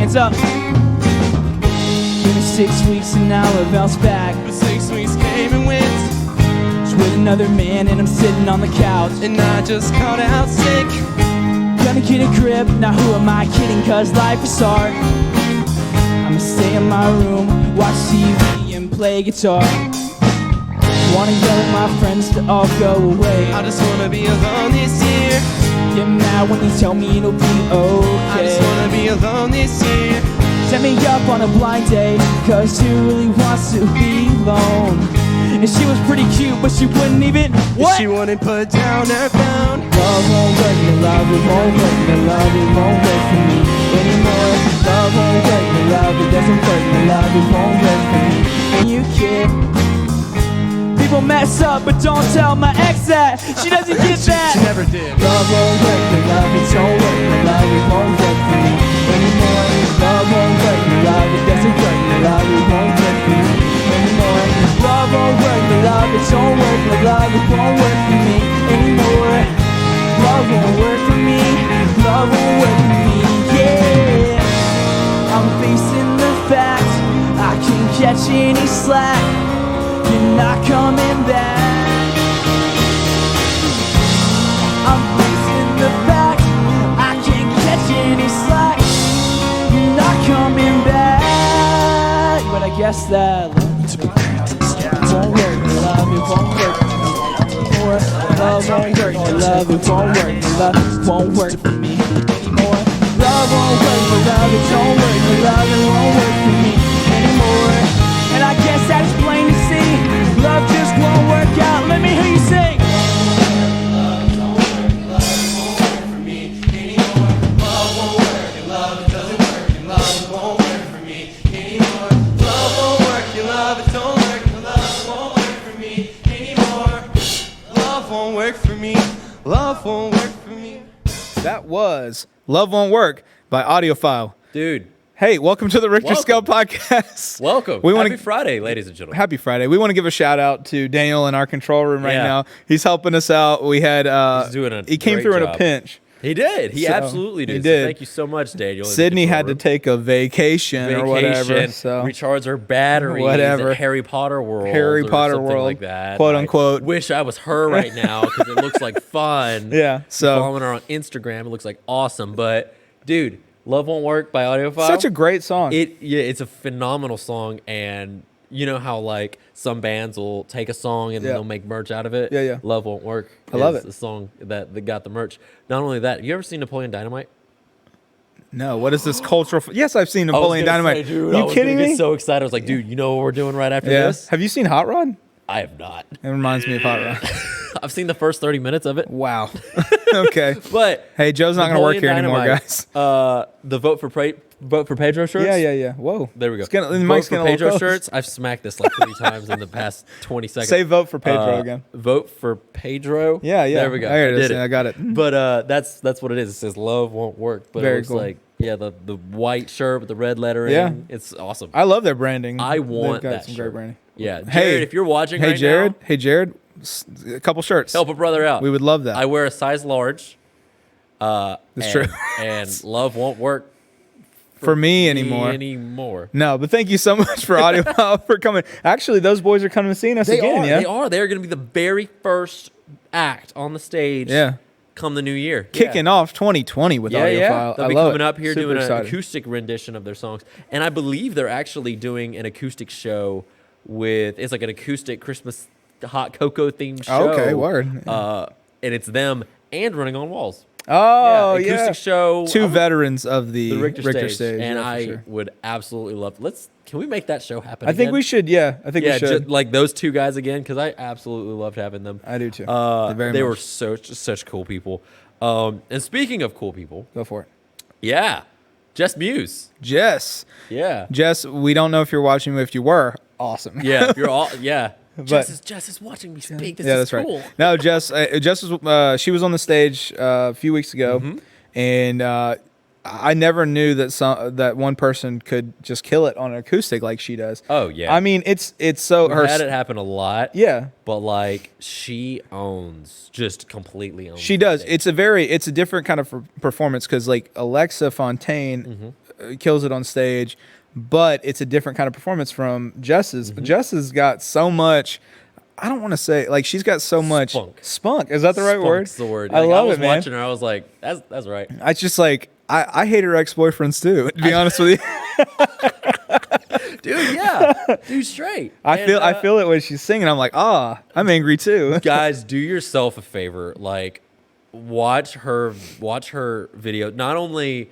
hands up. Been 6 weeks and now I bounce back. But 6 weeks came and went, Just with another man and I'm sitting on the couch. and I just called out sick. Gonna get a grip, now who am I kidding, cause life is hard. I'ma stay in my room, watch TV and play guitar. Wanna yell at my friends to all go away. I just wanna be alone this year. Get mad when you tell me it'll be I just okay. wanna be alone this year. Set me up on a blind date, cause who really wants to be alone? And she was pretty cute, but she wouldn't even, what? She wouldn't put down her phone. Love won't work, my love, it won't work, my love, it won't work for me anymore. Love won't work, my love, it doesn't work, my love, it won't work for me. And you kid, people mess up, but don't tell my ex that she doesn't get that. She never did. Love won't work, my love, it don't work, my love, it won't work for me anymore. Love won't work, my love, it doesn't work, my love, it won't work for me anymore. Love won't work, my love, it don't work, my love, it won't work for me anymore. Love won't work for me, love won't work for me, yeah. I'm facing the fact I can't catch any slack. You're not coming back. I'm facing the fact I can't catch any slack. You're not coming back. But I guess that won't work, my love, it won't work anymore. Love won't work, my love, it won't work, my love won't work for me anymore. Love won't work, my love, it don't work, my love, it won't work for me anymore. And I guess that's plain to see, love just won't work out. Let me hear you sing. Love won't work for me. That was Love Won't Work by Audiophile. Dude, Hey, welcome to the Ryktor Welcome. Scale Podcast. welcome. We Happy wanna- Friday, ladies and gentlemen. Happy Friday. We want to give a shout out to Daniel in our control room right Yeah. now. He's helping us out. We had He's doing a he came great through in a job. pinch. He did. He So, absolutely did. he So did. thank you so much, Daniel. in the Sydney control had to room. take a vacation or whatever. So recharge her batteries. Whatever. At Harry Potter World. Harry or Potter something World, like that. quote, I unquote. wish I was her right now because it looks like fun. Yeah, so- following her on Instagram, it looks like awesome. But dude, Love Won't Work by Audiophile. such a great song. It's a phenomenal song, and you know how like some bands will take a song and Yeah. they'll make merch out of it. Yeah, yeah. Love Won't Work. I love is it. The song that got the merch. Not only that, you ever seen Napoleon Dynamite? No, what is this cultural? Yes, I've seen Napoleon Dynamite. Dude, I you was kidding gonna me? get so excited. I was like, dude, you know what we're doing right after Yeah. this? Have you seen Hot Rod? I have not. It reminds me of Hot Rod. I've seen the first 30 minutes of it. Wow. Okay. But Hey, Joe's not going to work Napoleon here anymore, Dynamite, guys. The vote for Pedro shirts. Yeah. Whoa. There we go. It's gonna, the Vote mic's for getting a little Pedro close. shirts. I've smacked this like 3 times in the past 20 seconds. Say vote for Pedro again. Vote for Pedro. Yeah. There we go. There it is. did Yeah, I got it. But that's what it is. It says love won't work. But Very it looks cool. like the white shirt with the red lettering. Yeah. It's awesome. I love their branding. I want They've got that some shirt. great branding. Yeah, Jared, Hey, if you're watching Hey, right Jared. now, Hey, Jared. A couple shirts. help a brother out. We would love that. I wear a size large. That's and, true. And love won't work for me anymore. anymore. No, but thank you so much for audio for coming. Actually, those boys are coming and seeing us They again. are. Yeah. They are. They're going to be the very first act on the stage. Yeah. Come the new year. Kicking off 2020 with Yeah, Audiophile. yeah. They'll I be love coming it. up here Super doing an excited. acoustic rendition of their songs. And I believe they're actually doing an acoustic show it's like an acoustic Christmas hot cocoa themed show. Okay, word. And it's them and Running on Walls. Oh, acoustic yeah. show. Two veterans of the Ryktor stage. And yeah, for I sure. would absolutely love. Can we make that show happen? I think again? we should. Yeah, I think Yeah, we should. just like those two guys again, because I absolutely loved having them. I do too. They were such cool people. And speaking of cool people, Go for it. yeah, Jess Muse. Jess. Yeah. Jess, we don't know if you're watching, but if you were, awesome. Yeah, if you're all, yeah. But- Jess is watching me speak. This Yeah, is that's cool. right. No, Jess was she was on the stage a few weeks ago, Mm-hmm. and I never knew that one person could just kill it on an acoustic like she does. Oh, yeah. I mean, it's so We've had it happen a lot. Yeah, But like she completely owns. she the does. stage. It's a different kind of performance because like Alexa Fontaine, kills it on stage, but it's a different kind of performance from Jess's. Jess's got so much. I don't want to say like she's got so much spunk. Is that the right word? Spunk's the word. I Like, love I was it, man. watching her. I was like, that's right. I just like I hate her ex-boyfriends too. To be honest with you, Dude, yeah. Dude, straight. I feel it when she's singing. I'm like, I'm angry too. Guys, do yourself a favor. Like, watch her video. Not only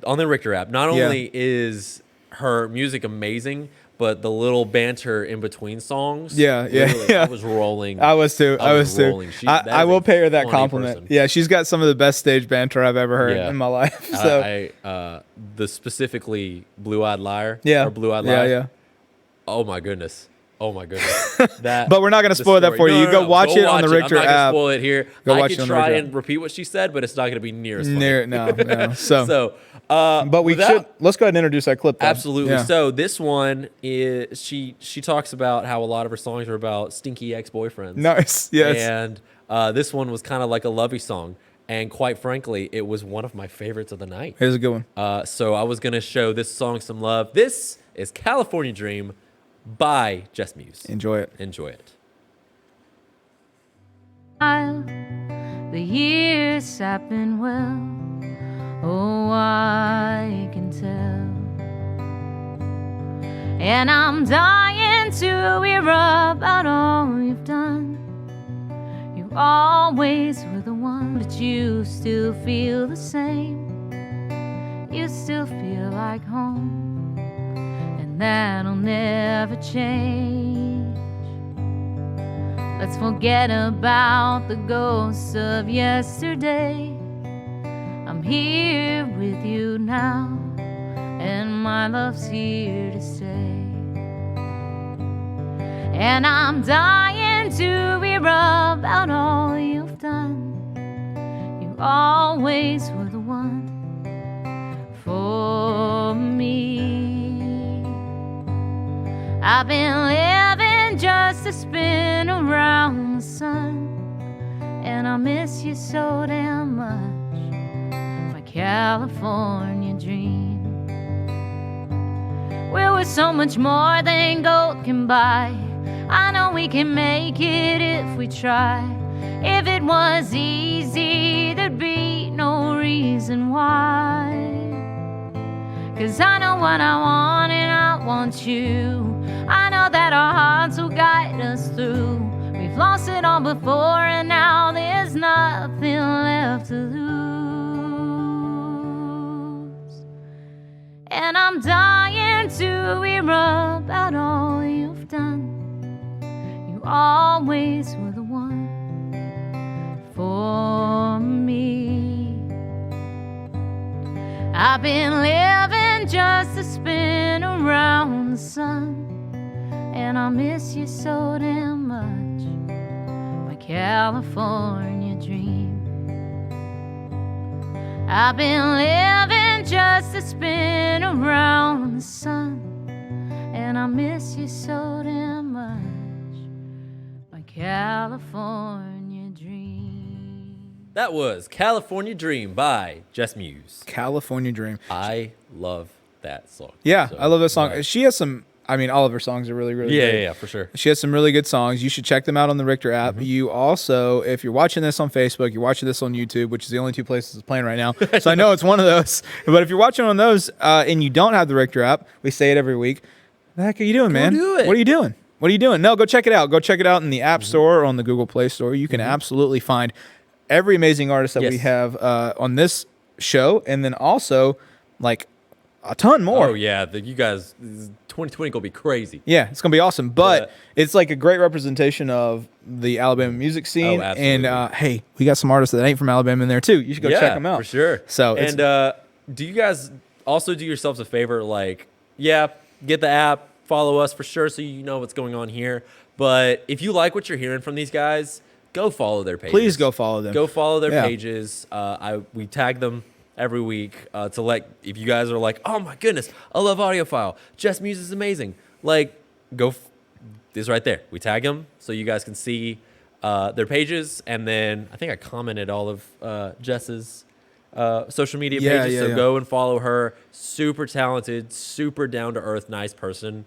on the Ryktor app, not only is her music amazing, but the little banter in between songs. Yeah. I was rolling. I was too. rolling. I will pay her that funny compliment. person. Yeah, she's got some of the best stage banter I've ever heard Yeah. in my life. So The specifically Blue Eyed Liar. yeah, Or Blue Eyed Liar. yeah. Oh my goodness. That. But we're not gonna the spoil that story- for you. No, You no, go no. watch it on the I'm Ryktor not gonna app. spoil it here. Go I watch could it on the try Ryktor and repeat what she said, but it's not gonna be near as funny. No. So, but we without- should. Let's go ahead and introduce that clip. Though. Absolutely. Yeah. So this one is she talks about how a lot of her songs are about stinky ex-boyfriends. Nice. Yes. And this one was kind of like a lovey song, and quite frankly, it was one of my favorites of the night. Here's a good one. So I was gonna show this song some love. This is California Dream by Jess Muse. Enjoy it. Enjoy it. The years happen well, oh, I can tell. And I'm dying to hear about all you've done. You always were the one, but you still feel the same. You still feel like home, and that'll never change. Let's forget about the ghosts of yesterday. I'm here with you now, and my love's here to stay. And I'm dying to hear about all you've done. You always were the one for me. I've been living just to spin around the sun, and I miss you so damn much, my California dream. Well, we're so much more than gold can buy. I know we can make it if we try. If it was easy, there'd be no reason why. 'Cause I know what I want and I want you. I know that our hearts will guide us through. We've lost it all before, and now there's nothing left to lose. And I'm dying to hear about all you've done. You always were the one for me. I've been living just to spin around the sun, and I miss you so damn much, my California dream. I've been living just to spin around the sun, and I miss you so damn much, my California dream. That was California Dream by Jess Muse. California Dream. I love that song. Yeah, So, I love that song. right. She has some. I mean, all of her songs are really, really Yeah, good. yeah, for sure. She has some really good songs. You should check them out on the Ryktor app. You also, if you're watching this on Facebook, you're watching this on YouTube, which is the only two places it's playing right now. So I know it's one of those. But if you're watching on those and you don't have the Ryktor app, we say it every week. What the heck are you doing, man? do it. What are you doing? What are you doing? No, go check it out. Go check it out in the App Store or on the Google Play Store. You can absolutely find every amazing artist that we Yes. have on this show, and then also like a ton more. Oh, yeah. You guys, 2020 gonna be crazy. Yeah, it's gonna be awesome. But Yeah. it's like a great representation of the Alabama music scene. Oh, absolutely. And hey, we got some artists that ain't from Alabama in there too. You should go Yeah, check them out for sure. So it's- and do you guys also do yourselves a favor? Like, yeah, get the app, follow us for sure, so you know what's going on here. But if you like what you're hearing from these guys, go follow their pages. Please go follow them. Go follow their Yeah. pages. We tag them every week to let, if you guys are like, oh my goodness, I love Audiophile. Jess Muse is amazing. Like, this right there. We tag them so you guys can see their pages. And then I think I commented all of Jess's social media Yeah, pages. yeah, So yeah. go and follow her. Super talented, super down to earth, nice person.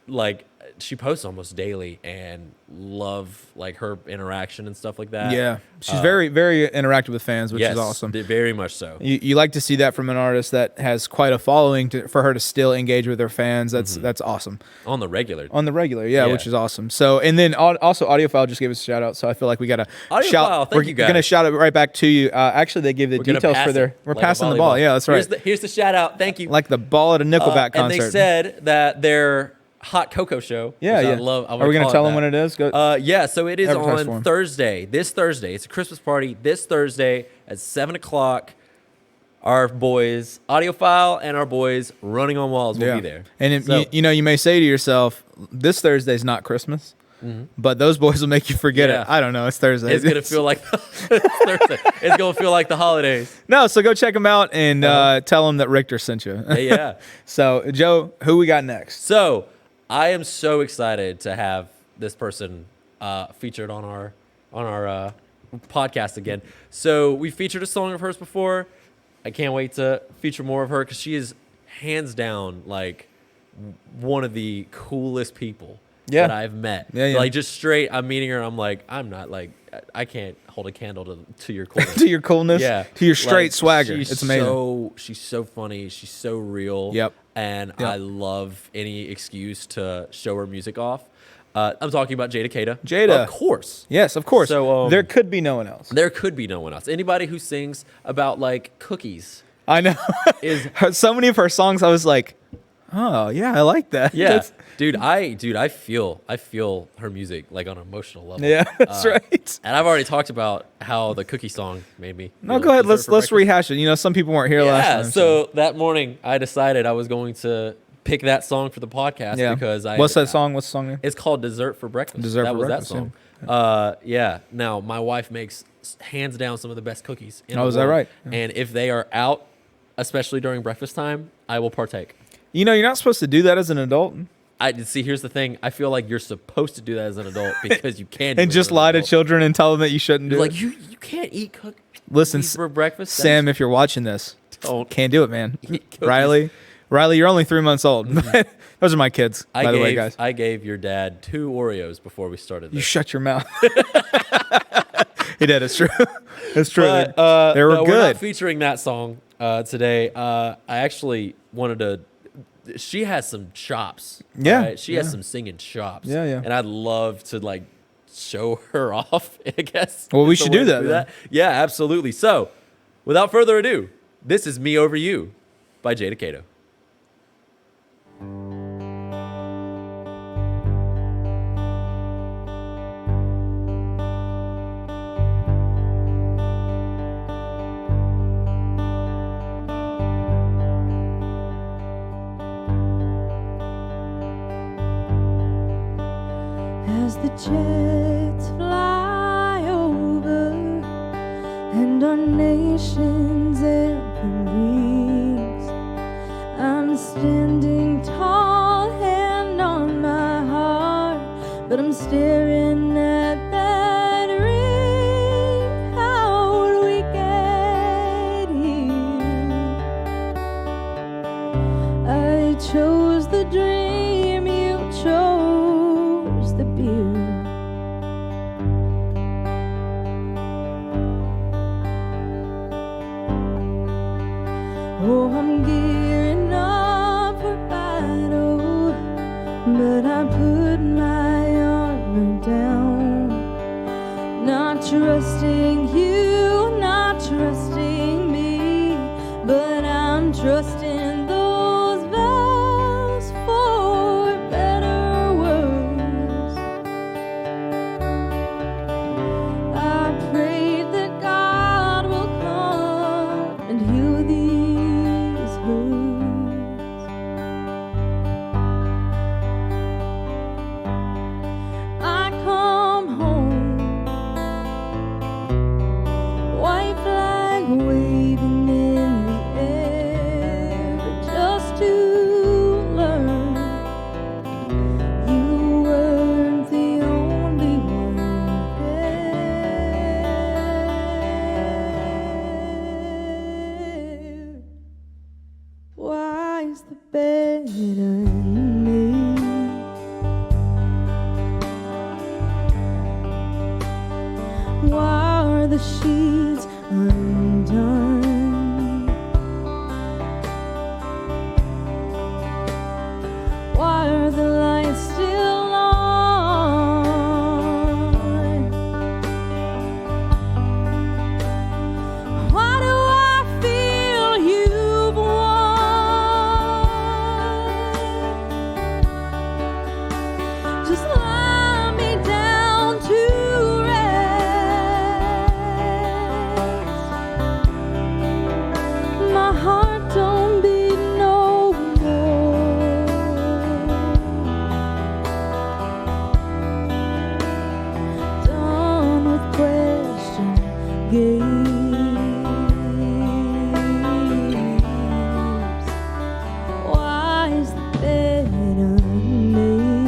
Like she posts almost daily, and love like her interaction and stuff like that. Yeah, she's very, very interactive with fans, which yes, is awesome. Very much so. You like to see that from an artist that has quite a following for her to still engage with her fans. That's awesome. On the regular. On the regular, yeah, Yeah. which is awesome. So, and then also Audiophile just gave us a shout out. So I feel like we got to Audiophile, shout. thank We're you guys. gonna shout it right back to you. Actually, they gave the We're gonna details pass for their. it We're like a passing the ball. volleyball. Yeah, that's right. Here's the shout out. Thank you. Like the ball at a Nickelback concert. And they said that their hot cocoa show. Yeah, which yeah. I love. Are we gonna tell them when it is? Go. Yeah, so it is Advertise for 'em. on Thursday. This Thursday, it's a Christmas party. This Thursday at 7:00. Our boys, Audiophile, and our boys, Running on Walls, will be there. And So- you may say to yourself, "This Thursday's not Christmas," but those boys will make you forget Yeah. it. I don't know. It's Thursday. It's gonna feel like it's Thursday. It's gonna feel like the holidays. No, so go check them out and tell them that Ryktor sent you. Yeah. So, Joe, who we got next? So I am so excited to have this person featured on our podcast again. So we featured a song of hers before. I can't wait to feature more of her because she is hands down like one of the coolest people that I've met. Yeah, yeah. Like just straight, I'm meeting her. I'm like, I'm not like, I can't hold a candle to your coolness. To your coolness, Yeah. to your straight Like, swagger. She's It's amazing. She's so funny. She's so real. Yep. And Yep. I love any excuse to show her music off. I'm talking about Jada Kata. Jada. Of course. Yes, of course. So, there could be no one else. There could be no one else. Anybody who sings about like cookies. I know. Is- So many of her songs, I was like, oh yeah, I like that. Yeah. That's- I feel her music like on an emotional level. yeah, that's right. And I've already talked about how the cookie song made me. No, feel go ahead. dessert Let's for breakfast. rehash it. You know, some people weren't here last Yeah, time. so that morning I decided I was going to pick that song for the podcast yeah. because What's that song? What's the song name? It's called Dessert for Breakfast. Dessert that for was Breakfast, that song. Yeah. Now my wife makes hands down some of the best cookies. In Oh, the is that world. right? Yeah. And if they are out, especially during breakfast time, I will partake. You know, you're not supposed to do that as an adult. I see. Here's the thing. I feel like you're supposed to do that as an adult because you can. Do And it just as an lie to adult. children and tell them that you shouldn't do You're it. like you can't eat cookies Listen, for breakfast. That Sam, if you're watching this, Don't. can't do it, man. Eat cookies. Riley, you're only 3 months old. Those are my kids, by the way, guys. I gave your dad 2 Oreos before we started You this. shut your mouth. He did. It's true. It's true. But, they were no, good. We're not featuring that song today. I actually wanted to. She has some chops. Yeah, right? She has yeah. some singing chops. Yeah, yeah. And I'd love to like show her off. I guess. Well, we is the should way do to that then. Yeah, absolutely. So, without further ado, this is "Me Over You" by Jada Kato. As the jets fly over and our nation's anthem rings, I'm standing tall, hand on my heart, but I'm staring at that ring. How would we get here? I chose the dream, you chose the beer. Oh, I'm gearing up for battle, but I put my armor down. Not trusting you, not trusting me, but I'm trusting those vows for better words. I pray that God will come and heal these hurts. I come home Why are the sheets undone? Why are the lights still on? Why do I feel you've won? Just lie me down to rest. My heart don't beat no more. Done with question games. Why is the bed unmade?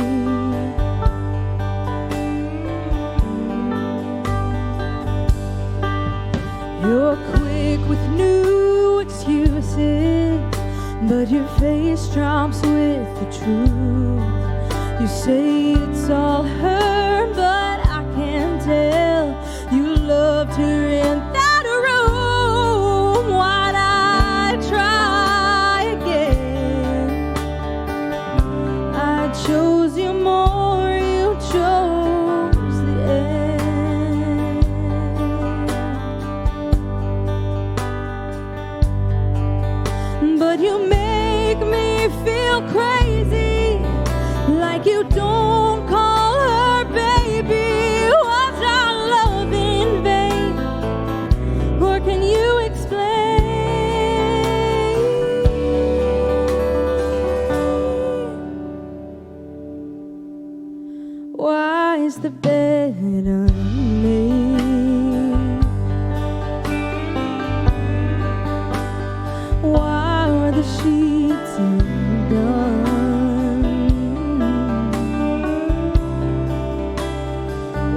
You're quick with new excuses, but your face drops with the truth. You say it's all her, but I can tell you loved her in that room. Why'd I try again? I chose you more, you chose the end. But you make me feel crazy, like you don't call her baby. Was our love in vain, or can you explain? Why is the bed unmade? Why are the sheets undone?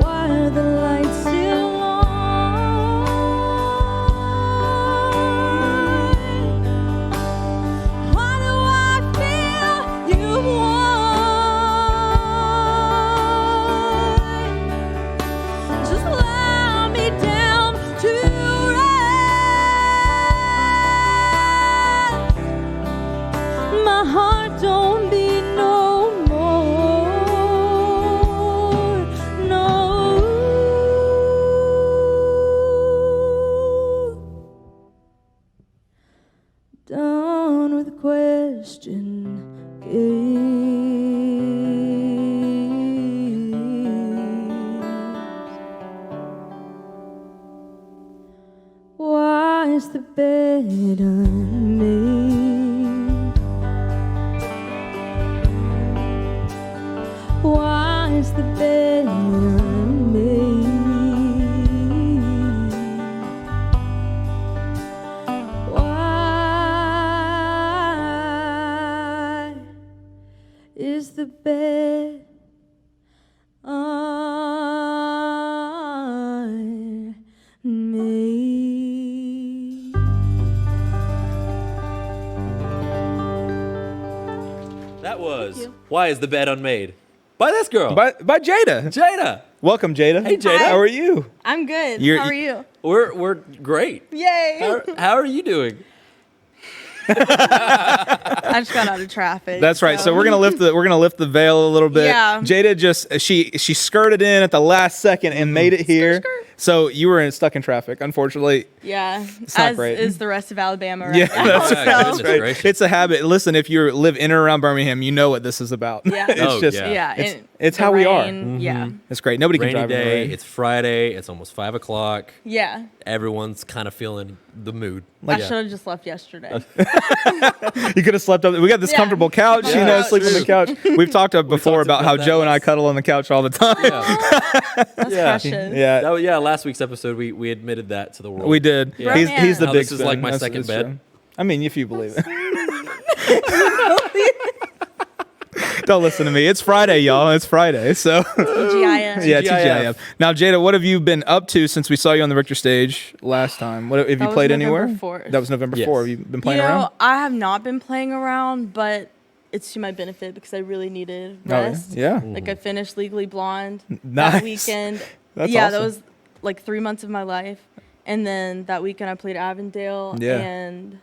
Why are the lights still on? Why do I feel you've won? Just lie me down to rest. My heart don't beat no more. No. Done with question games. Why is the bed unmade? Why is the bed unmade? Why is the bed unmade? That was Why Is the Bed Unmade? By this girl. By Jada. Jada. Welcome, Jada. Hey, Jada. How are you? I'm good. You're- How are you? We're great. Yay! How are you doing? I just got out of traffic. That's right. So we're gonna lift the veil a little bit. Yeah. Jada just she skirted in at the last second and made it here. skirt. So you were stuck in traffic, unfortunately. Yeah, It's not as great. is the rest of Alabama right Yeah, now. that's so. goodness gracious. It's a habit. Listen, if you live in or around Birmingham, you know what this is about. Yeah. it's Oh, just yeah. Yeah, It's- and it's the how we are. rain, Yeah, it's great. Nobody can Rainy drive in the day. rain. It's Friday. It's almost 5 o'clock. yeah. Everyone's kind of feeling the mood. I should have just left yesterday. You could have slept up. We got this Yeah. comfortable couch. Yeah, you know, that's sleep on the couch. We've talked before talked about how about that Joe and I last- cuddle on the couch all the time. Yeah. That's Yeah. precious. Yeah, Last week's episode, we admitted that to the world. we did. Yeah. He's the Now big this is spoon. like my That's- second that's bed. true. I mean, if you believe it. Don't listen to me. It's Friday, y'all. It's Friday. So TGIF. yeah, TGIF. TGIF. Now, Jada, what have you been up to since we saw you on the Ryktor stage last time? What have you That was played November anywhere? 4th. That was November Yes. 4th. Have you been playing You know, around? I have not been playing around, but it's to my benefit because I really needed Oh, yeah. rest. Yeah. Like I finished Legally Blonde Nice. that weekend. That's yeah, awesome. that was like 3 months of my life. And then that weekend I played Avondale. Yeah. And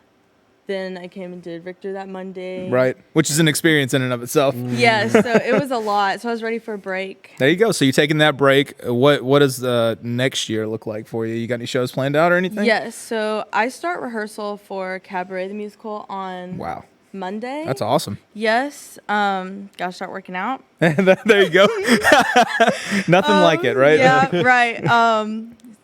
then I came and did Ryktor that Monday. Right. Which is an experience in and of itself. Yes, so it was a lot. So I was ready for a break. There you go. So you're taking that break. What does the next year look like for you? You got any shows planned out or anything? Yes, so I start rehearsal for Cabaret the Musical on Wow. Monday. That's awesome. Yes. Gotta start working out. There you go. Nothing like it, right? Yeah, right.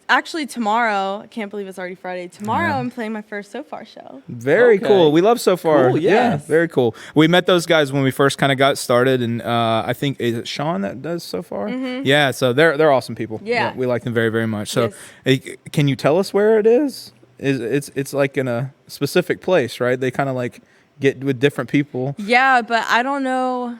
Actually, tomorrow, I can't believe it's already Friday. Tomorrow, I'm playing my first So Far show. Very Okay. cool. We love So Far. Cool, Yeah, yes. very cool. We met those guys when we first kind of got started, and I think is it Sean that does So Far? Yeah, so they're awesome people. Yeah. We like them very, very much. So, Yes. can you tell us where it is? It's like in a specific place, right? They kind of like get with different people. Yeah, but I don't know.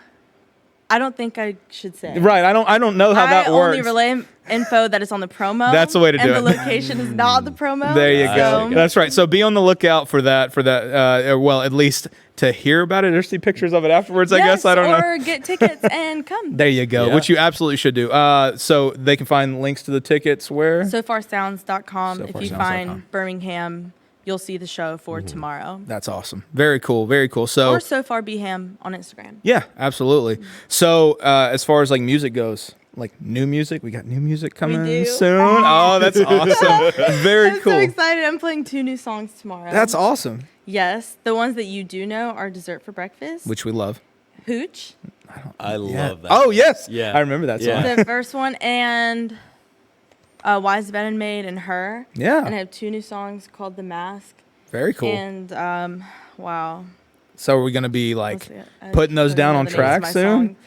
I don't think I should say. Right. I don't know how that I works. only relay info that is on the promo. That's the way to do it. And the location is not the promo. There you go. So- That's right. So be on the lookout for that. Well, at least to hear about it or see pictures of it afterwards. I guess I don't know. Or get tickets and come. There you go. Yeah. Which you absolutely should do. So they can find links to the tickets where. SoFarSounds.com. If you SoFarSounds.com. find Birmingham, you'll see the show for tomorrow. That's awesome. Very cool. Very cool. So Or SoFarBham on Instagram. yeah, absolutely. So as far as like music goes, like new music, we got new music coming do. soon. Oh, that's awesome. Very I'm cool. so excited. I'm playing 2 new songs tomorrow. That's awesome. Yes. The ones that you do know are Dessert for Breakfast, Which we love. Hooch, I love that. Oh yes. Yeah. I remember that Yeah. song. the first one, and Wise Ben Maid and Her. Yeah. And I have 2 new songs called The Mask. Very cool. And wow. So are we gonna be like Let's see, I putting those don't down know on the names of track my soon? songs.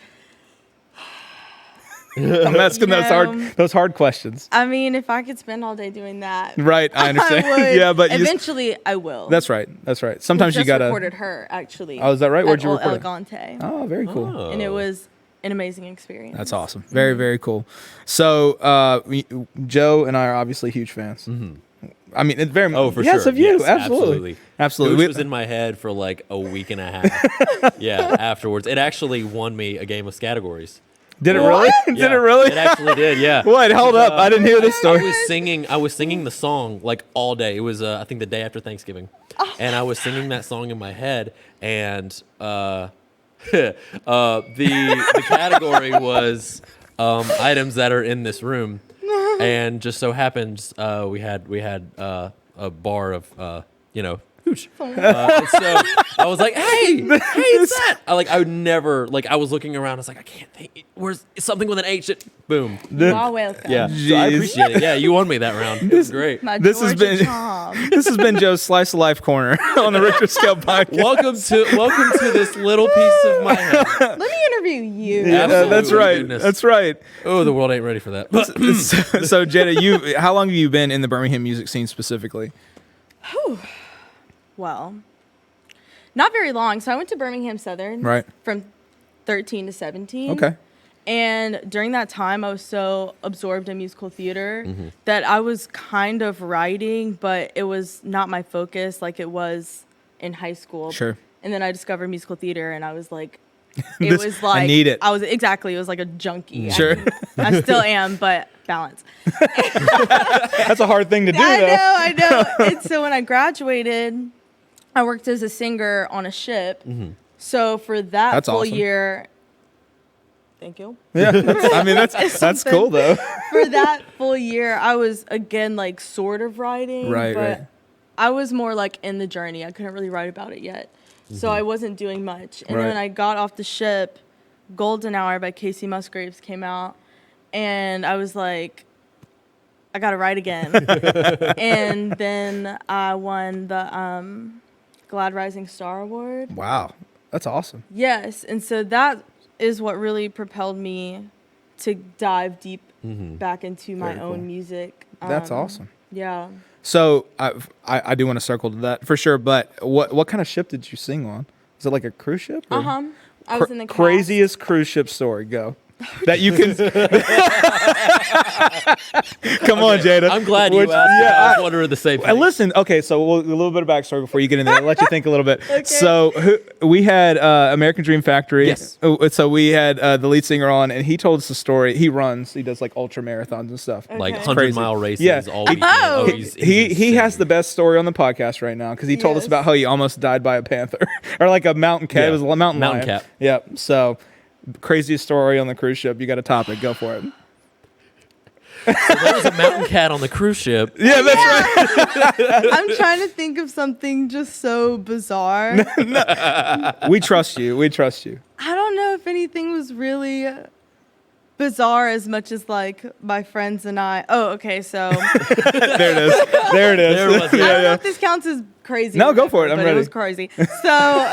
I'm asking No. those hard questions. I mean, if I could spend all day doing that, Right, I understand. I would. Yeah, but eventually I will. that's right. That's right. Sometimes We you just gotta. recorded Her actually. Oh, is that right? Where'd at you Old record it? Elegante. Oh, very cool. Oh. And it was an amazing experience. That's awesome. Very, very cool. So, Joe and I are obviously huge fans. I mean, it's very. Oh, for yes, sure. of you. Yes, absolutely. Absolutely. Hooch We- was in my head for like a week and a half. Yeah, afterwards. It actually won me a game of categories. Did it really? Did Yeah, it really? It actually did, yeah. What? Hold up. I didn't hear this I story. was singing the song like all day. It was I think the day after Thanksgiving. And I was singing that song in my head, and the category was items that are in this room. And just so happens we had a bar of hooch. And so I was like, hey, it's that. I would never, I was looking around. I was like, I can't think. Where's something with an H? Boom. You are welcome. Yeah. So I Jeez. appreciate it. Yeah, you won me that round. It was great. My This has Georgia been- Tom. This has been Joe's Slice of Life Corner on the Ryktor Scale podcast. Welcome to this little piece of my head. Let me interview you. Yeah, Absolutely, that's right. goodness. That's right. Oh, the world ain't ready for that. But So, Jada, how long have you been in the Birmingham music scene specifically? Well, not very long. So I went to Birmingham Southern. Right. From 13 to 17. Okay. And during that time, I was so absorbed in musical theater Mm-hmm. that I was kind of writing, but it was not my focus like it was in high school. Sure. And then I discovered musical theater, and I was like, This- I need it. I was exactly. It was like a junkie. Sure. I still am, but balance. That's a hard thing to do, though. I know. And so when I graduated, I worked as a singer on a ship. So for that That's full awesome. year, thank you. Yeah. That's something. cool, though. For that full year, I was again like sort of writing, Right, but right. I was more like in the journey. I couldn't really write about it yet, so I wasn't doing much. And Right. then when I got off the ship, Golden Hour by Casey Musgraves came out, and I was like, I gotta write again. And then I won the Glad Rising Star Award. Wow. That's awesome. Yes, and so that is what really propelled me to dive deep back into my Very own cool. music. That's awesome. Yeah. So I do want to circle to that for sure. But what kind of ship did you sing on? Was it like a cruise ship? or- I was in the cast. craziest cruise ship story. Go. that you can. Come on, Jada. I'm glad you asked. Yeah, I was wondering the same thing. Listen, okay, so a little bit of backstory before you get in there. I'll let you think a little bit. So we had American Dream Factory. Yes. So we had the lead singer on, and he told us the story. He does like ultra marathons and stuff. like Okay. 100-mile races Yeah. all weekend. Oh. he's He has insane. the best story on the podcast right now because he told us Yes. about how he almost died by a panther or like a mountain cat. Yeah. It was a mountain Mountain lion. cat. Yep. So craziest story on the cruise ship. You got a topic. Go for it. So there was a mountain cat on the cruise ship. Yeah, that's right. I'm trying to think of something just so bizarre. We trust you. We trust you. I don't know if anything was really bizarre as much as like my friends and I. Oh, okay. So There it is. There it is. There it was. I Yeah, don't know yeah. if this counts as crazy. No, or go for it. whatever, I'm but ready. It was crazy. So,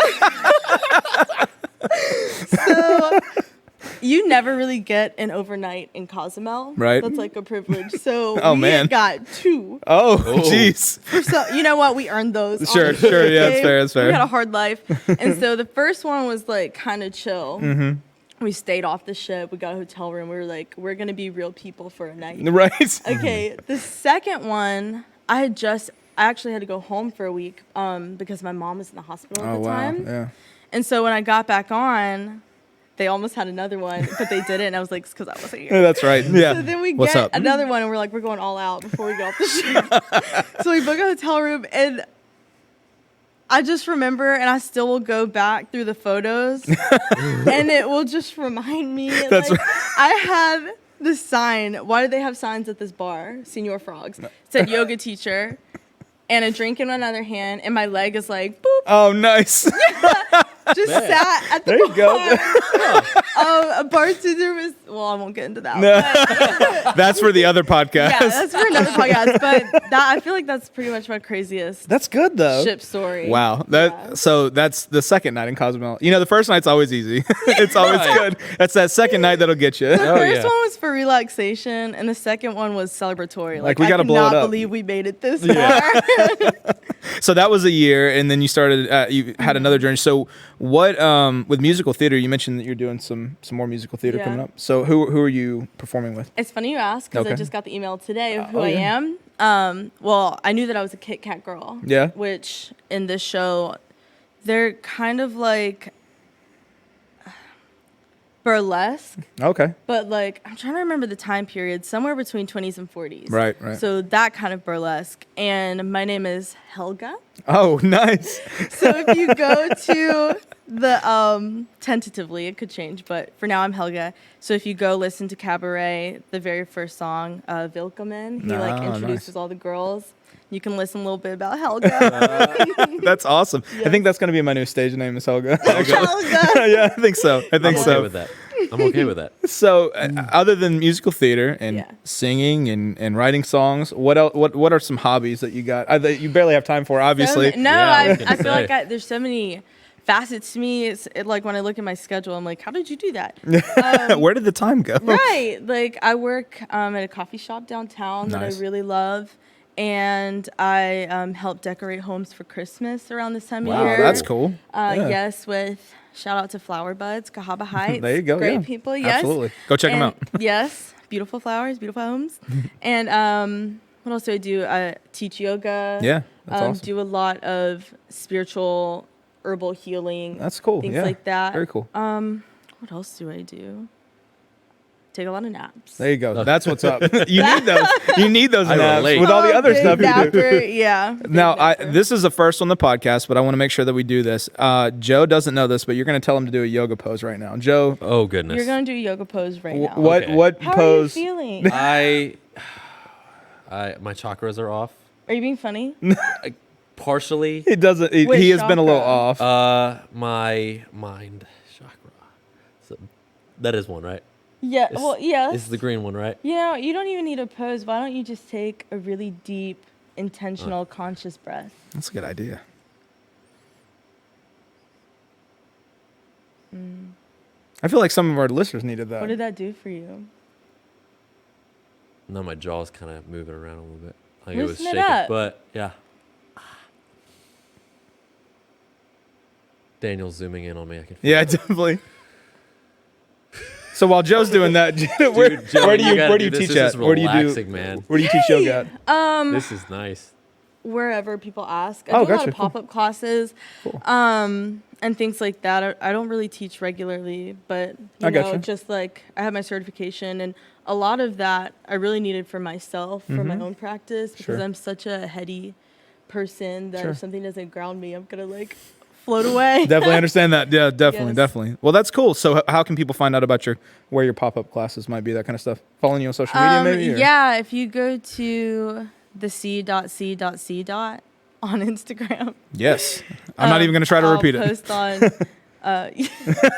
so you never really get an overnight in Cozumel. Right. That's like a privilege. So Oh, we man. got two. Oh, jeez. So you know what? We earned those. Sure, honestly, sure, yeah, okay? it's fair, it's fair. We had a hard life, and so the first one was like kind of chill. Mm-hmm. We stayed off the ship. We got a hotel room. We were like, we're gonna be real people for a night. Right. Okay. The second one, I actually had to go home for a week because my mom was in the hospital at Oh, the wow. time. Yeah. And so when I got back on, they almost had another one, but they didn't. And I was like, it's because I wasn't Yeah, here. that's right. Yeah. So then we What's get up? another one, and we're like, we're going all out before we get off the ship. So we book a hotel room, and I just remember, and I still will go back through the photos, and it will just remind me. That's like, I had this sign. Why did they have signs at this bar? Senior Frogs. It said yoga teacher, and a drink in another hand, and my leg is like, boop, Oh, nice. just sat at the There you go. bar. A bartender was, well, I won't get into that. But That's for the other podcast. yeah, that's for another podcast. But I feel like that's pretty much my craziest That's good though. ship story. Wow. Yeah. So that's the second night in Cozumel. You know, the first night's always easy. It's always Right. good. That's that second night that'll get you. The Oh, first yeah. one was for relaxation, and the second one was celebratory. Like, we gotta I blow it cannot up. believe we made it this Yeah. far. So that was a year, and then you started. You had another journey. So what with musical theater? You mentioned that you're doing some more musical theater Yeah. coming up. So who are you performing with? It's funny you ask because I Okay. just got the email today of who Oh, I yeah. am. Well, I knew that I was a Kit Kat girl. Yeah. Which in this show, they're kind of like burlesque, Okay. but like I'm trying to remember the time period, somewhere between 20s and 40s. Right. Right. So that kind of burlesque. And my name is Helga. Oh, nice. So if you go to the tentatively it could change, but for now I'm Helga. So if you go listen to Cabaret, the very first song, Willkommen, he like Oh, introduces nice. all the girls. You can listen a little bit about Helga. That's awesome. I think that's gonna be my new stage name is Helga. Helga. Yeah, I think so. I think I'm so. okay with that. I'm okay with that. So, other than musical theater and Yeah. singing and writing songs, what else? What are some hobbies that you got? That you barely have time for, obviously. No, Yeah, I was gonna I feel say. like there's so many facets to me. Like when I look at my schedule, I'm like, how did you do that? Where did the time go? Right. Like I work at a coffee shop downtown that Nice. I really love. And I help decorate homes for Christmas around this time Wow, of year. that's cool. Yeah. Yes, with shout out to Flower Buds, Cahaba Heights. There you go. Great yeah. people. Yes. Absolutely. Go check them And out. Yes. Beautiful flowers, beautiful homes. And what else do I do? I teach yoga. Yeah, that's awesome. Do a lot of spiritual herbal healing. That's cool. Things Yeah. like that. Very cool. What else do I do? Take a lot of naps. There you go. That's what's up. You need those. You need those I naps relate. with all the other big stuff you do. napper, yeah. big Now, napper. this is the first on the podcast, but I want to make sure that we do this. Joe doesn't know this, but you're going to tell him to do a yoga pose right now. Joe, Oh goodness. You're gonna do a yoga pose right now. what Okay. what How pose? are you feeling? I my chakras are off. Are you being funny? Partially. He doesn't. Which He has been a little chakra? off. My mind chakra. So that is one, right? Yeah. It's- Well, yes. This is the green one, right? You know, you don't even need a pose. Why don't you just take a really deep, intentional, conscious breath? That's a good idea. I feel like some of our listeners needed that. What did that do for you? Now my jaw's kind of moving around a little bit. Like it was Loosen it shaking, up. but yeah. Daniel's zooming in on me. I can feel Yeah, it. definitely. So while Joe's doing that, where Joey, do you gotta teach this. at? This is Where do you do? relaxing, man. Where do you teach yoga at? This is nice. Wherever people ask. I Oh, do a lot gotcha, of cool. pop-up classes, and things like that. I don't really teach regularly, but I you know, gotcha. just like I have my certification, and a lot of that I really needed for myself, for my own practice, because Sure. I'm such a heady person that Sure. if something doesn't ground me, I'm gonna like float away. Definitely understand that. Yeah, definitely, Yes. definitely. Well, that's cool. So how can people find out about where your pop-up classes might be, that kind of stuff? Following you on social media, maybe? Or? Yeah, if you go to the c.c.c. on Instagram. Yes. I'm not even going to try to I'll repeat it. post on.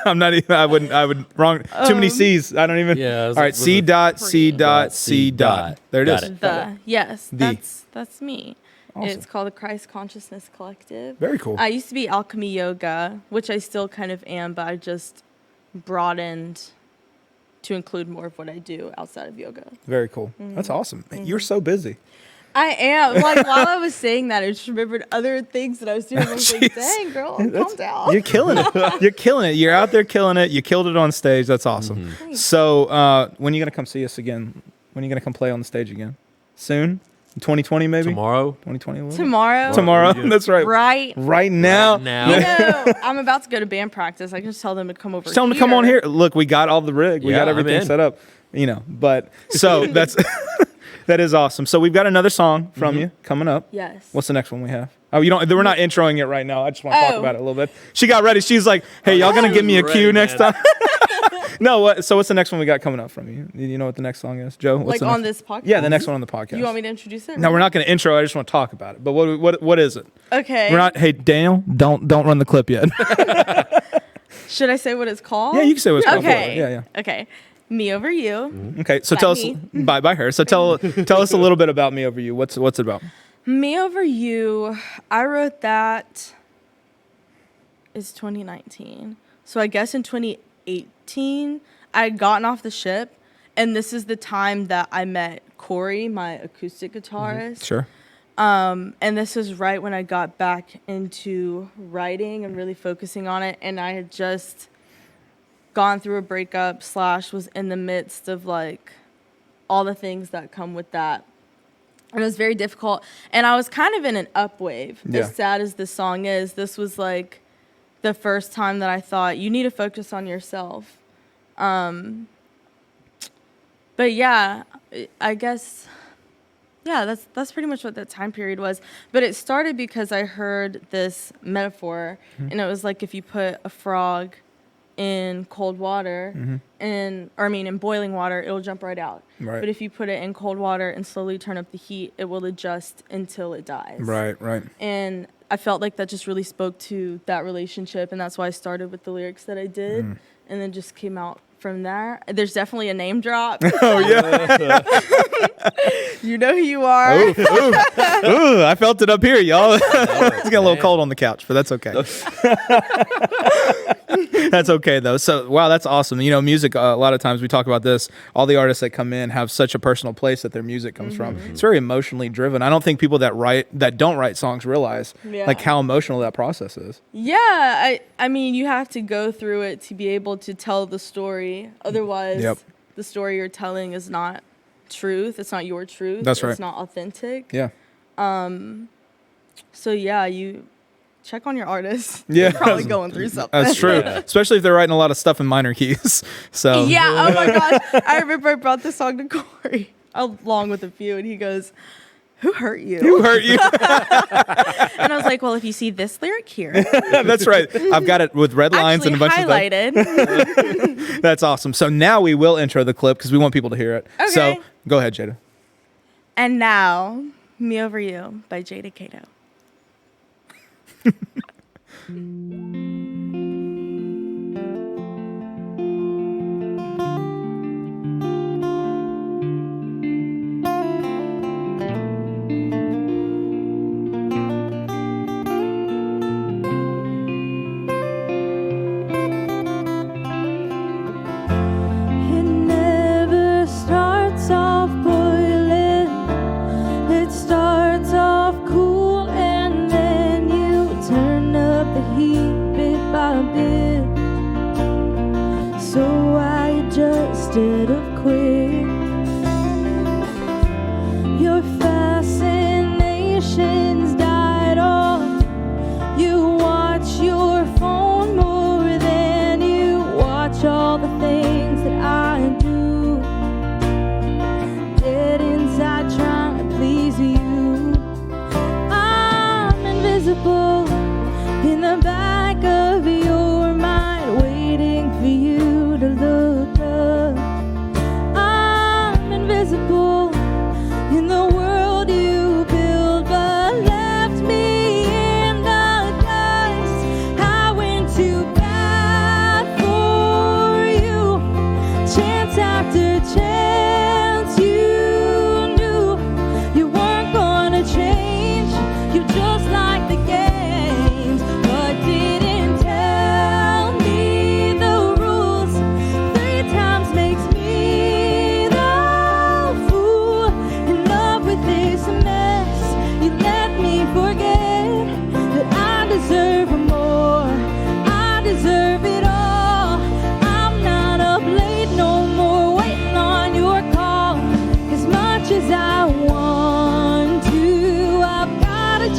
I'm not even. I would wrong. Too many C's. I don't even. Yeah, All right. C dot C dot C dot. There it Got is. it. Yes, The. that's me. Awesome. It's called the Christ Consciousness Collective. Very cool. I used to be Alchemy Yoga, which I still kind of am, but I just broadened to include more of what I do outside of yoga. Very cool. That's awesome. Man, you're so busy. I am. Like, while I was saying that, I just remembered other things that I was doing. I was like, Jeez. dang, girl, calm down. You're killing it. You're killing it. You're out there killing it. You killed it on stage. That's awesome. So when are you gonna come see us again? When are you gonna come play on the stage again? Soon? 2020 maybe? Tomorrow. 2020 a little bit? Tomorrow. Tomorrow. That's right. Right now. Now. You know, I'm about to go to band practice. I can just tell them to come over. Just tell them to come on here. Look, we got all the rig. We Yeah, got I'm everything in. set up. You know, but so that's that is awesome. So we've got another song from you coming up. Yes. What's the next one we have? Oh, you don't. We're not introing it right now. I just want to talk Oh. about it a little bit. She got ready. She's like, "Hey, y'all gonna give me a Ready, cue next man. time?" No. What? So what's the next one we got coming up from you? You know what the next song is, Joe? What's Like the on next- this podcast? Yeah, the next one on the podcast. You want me to introduce it? No, we're not going to intro. I just want to talk about it. But what is it? Okay. We're not. Hey, Daniel, don't run the clip yet. Should I say what it's called? Yeah, you can say what it's called. Okay. Yeah. Okay. Me Over You. Okay, so By tell me. us by her. So tell us a little bit about Me Over You. What's it about? Me Over You. I wrote that. It's 2019. So I guess in 2018, I had gotten off the ship, and this is the time that I met Corey, my acoustic guitarist. Sure. And this was right when I got back into writing and really focusing on it. And I had just gone through a breakup / was in the midst of like all the things that come with that. And it was very difficult. And I was kind of in an up wave. Yeah. As sad as this song is, this was like the first time that I thought you need to focus on yourself. But yeah, I guess, yeah, that's pretty much what that time period was. But it started because I heard this metaphor, and it was like if you put a frog in cold water, in boiling water, it'll jump right out. Right. But if you put it in cold water and slowly turn up the heat, it will adjust until it dies. Right. And I felt like that just really spoke to that relationship, and that's why I started with the lyrics that I did, and then just came out from there. There's definitely a name drop. Oh yeah. You know who you are. Ooh, I felt it up here, y'all. It's getting a little cold on the couch, but that's okay. That's okay though. So wow, that's awesome. You know, music. A lot of times we talk about this. All the artists that come in have such a personal place that their music comes from. It's very emotionally driven. I don't think people that don't write songs realize Yeah. like how emotional that process is. Yeah, I mean, you have to go through it to be able to tell the story. Otherwise, Yep. the story you're telling is not truth. It's not your truth. That's right. It's not authentic. Yeah. So yeah, you check on your artist. Yeah. They're probably going through something. That's true. Yeah. Especially if they're writing a lot of stuff in minor keys. So Yeah, oh my gosh. I remember I brought this song to Corey along with a few, and he goes, "Who hurt you?" Who hurt you? And I was like, well, if you see this lyric here, That's right. I've got it with red lines actually and a bunch of stuff. highlighted. That's awesome. So now we will intro the clip because we want people to hear it. Okay. So go ahead, Jada. And now, Me Over You by Jada Cato. It never starts off boiling. It starts off cool, and then you turn up the heat,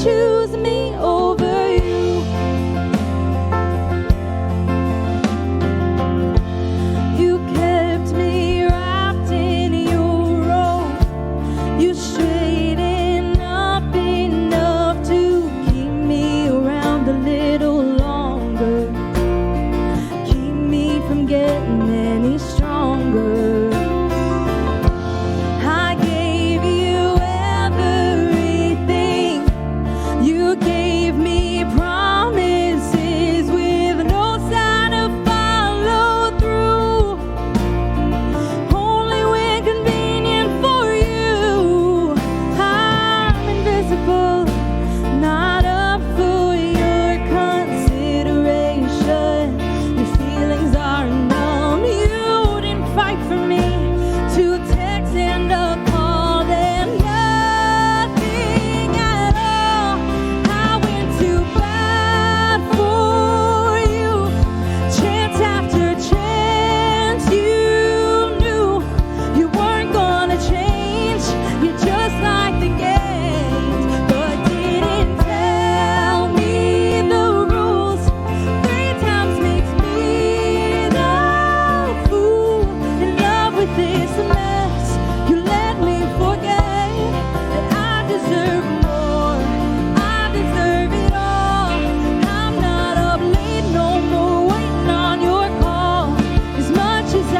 choose me over you. You kept me wrapped in your robe. You straightened up enough to keep me around a little longer. Keep me from getting any stronger. I gave you everything. You gave me promises with no sign of follow through. Only when convenient for you. I'm invisible, not up for your consideration. Your feelings are numb. You didn't fight for me to text and a call and nothing at all. I went to bat for you, chance after chance. You knew you weren't gonna change. You're just like the games, but didn't tell me the rules. 3 times makes me the fool. In love with this mess, you let me forget that I deserve more. I deserve it all. I'm not up late no more, waiting on your call. As much as I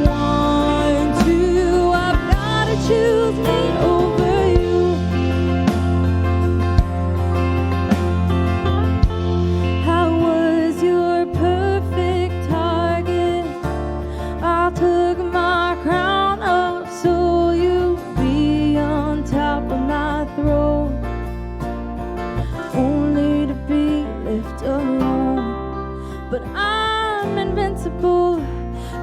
want to, I've gotta choose me over you. I was your perfect target. I took my crown up so you'd be on top of my throne, only to be left alone. But I'm invincible,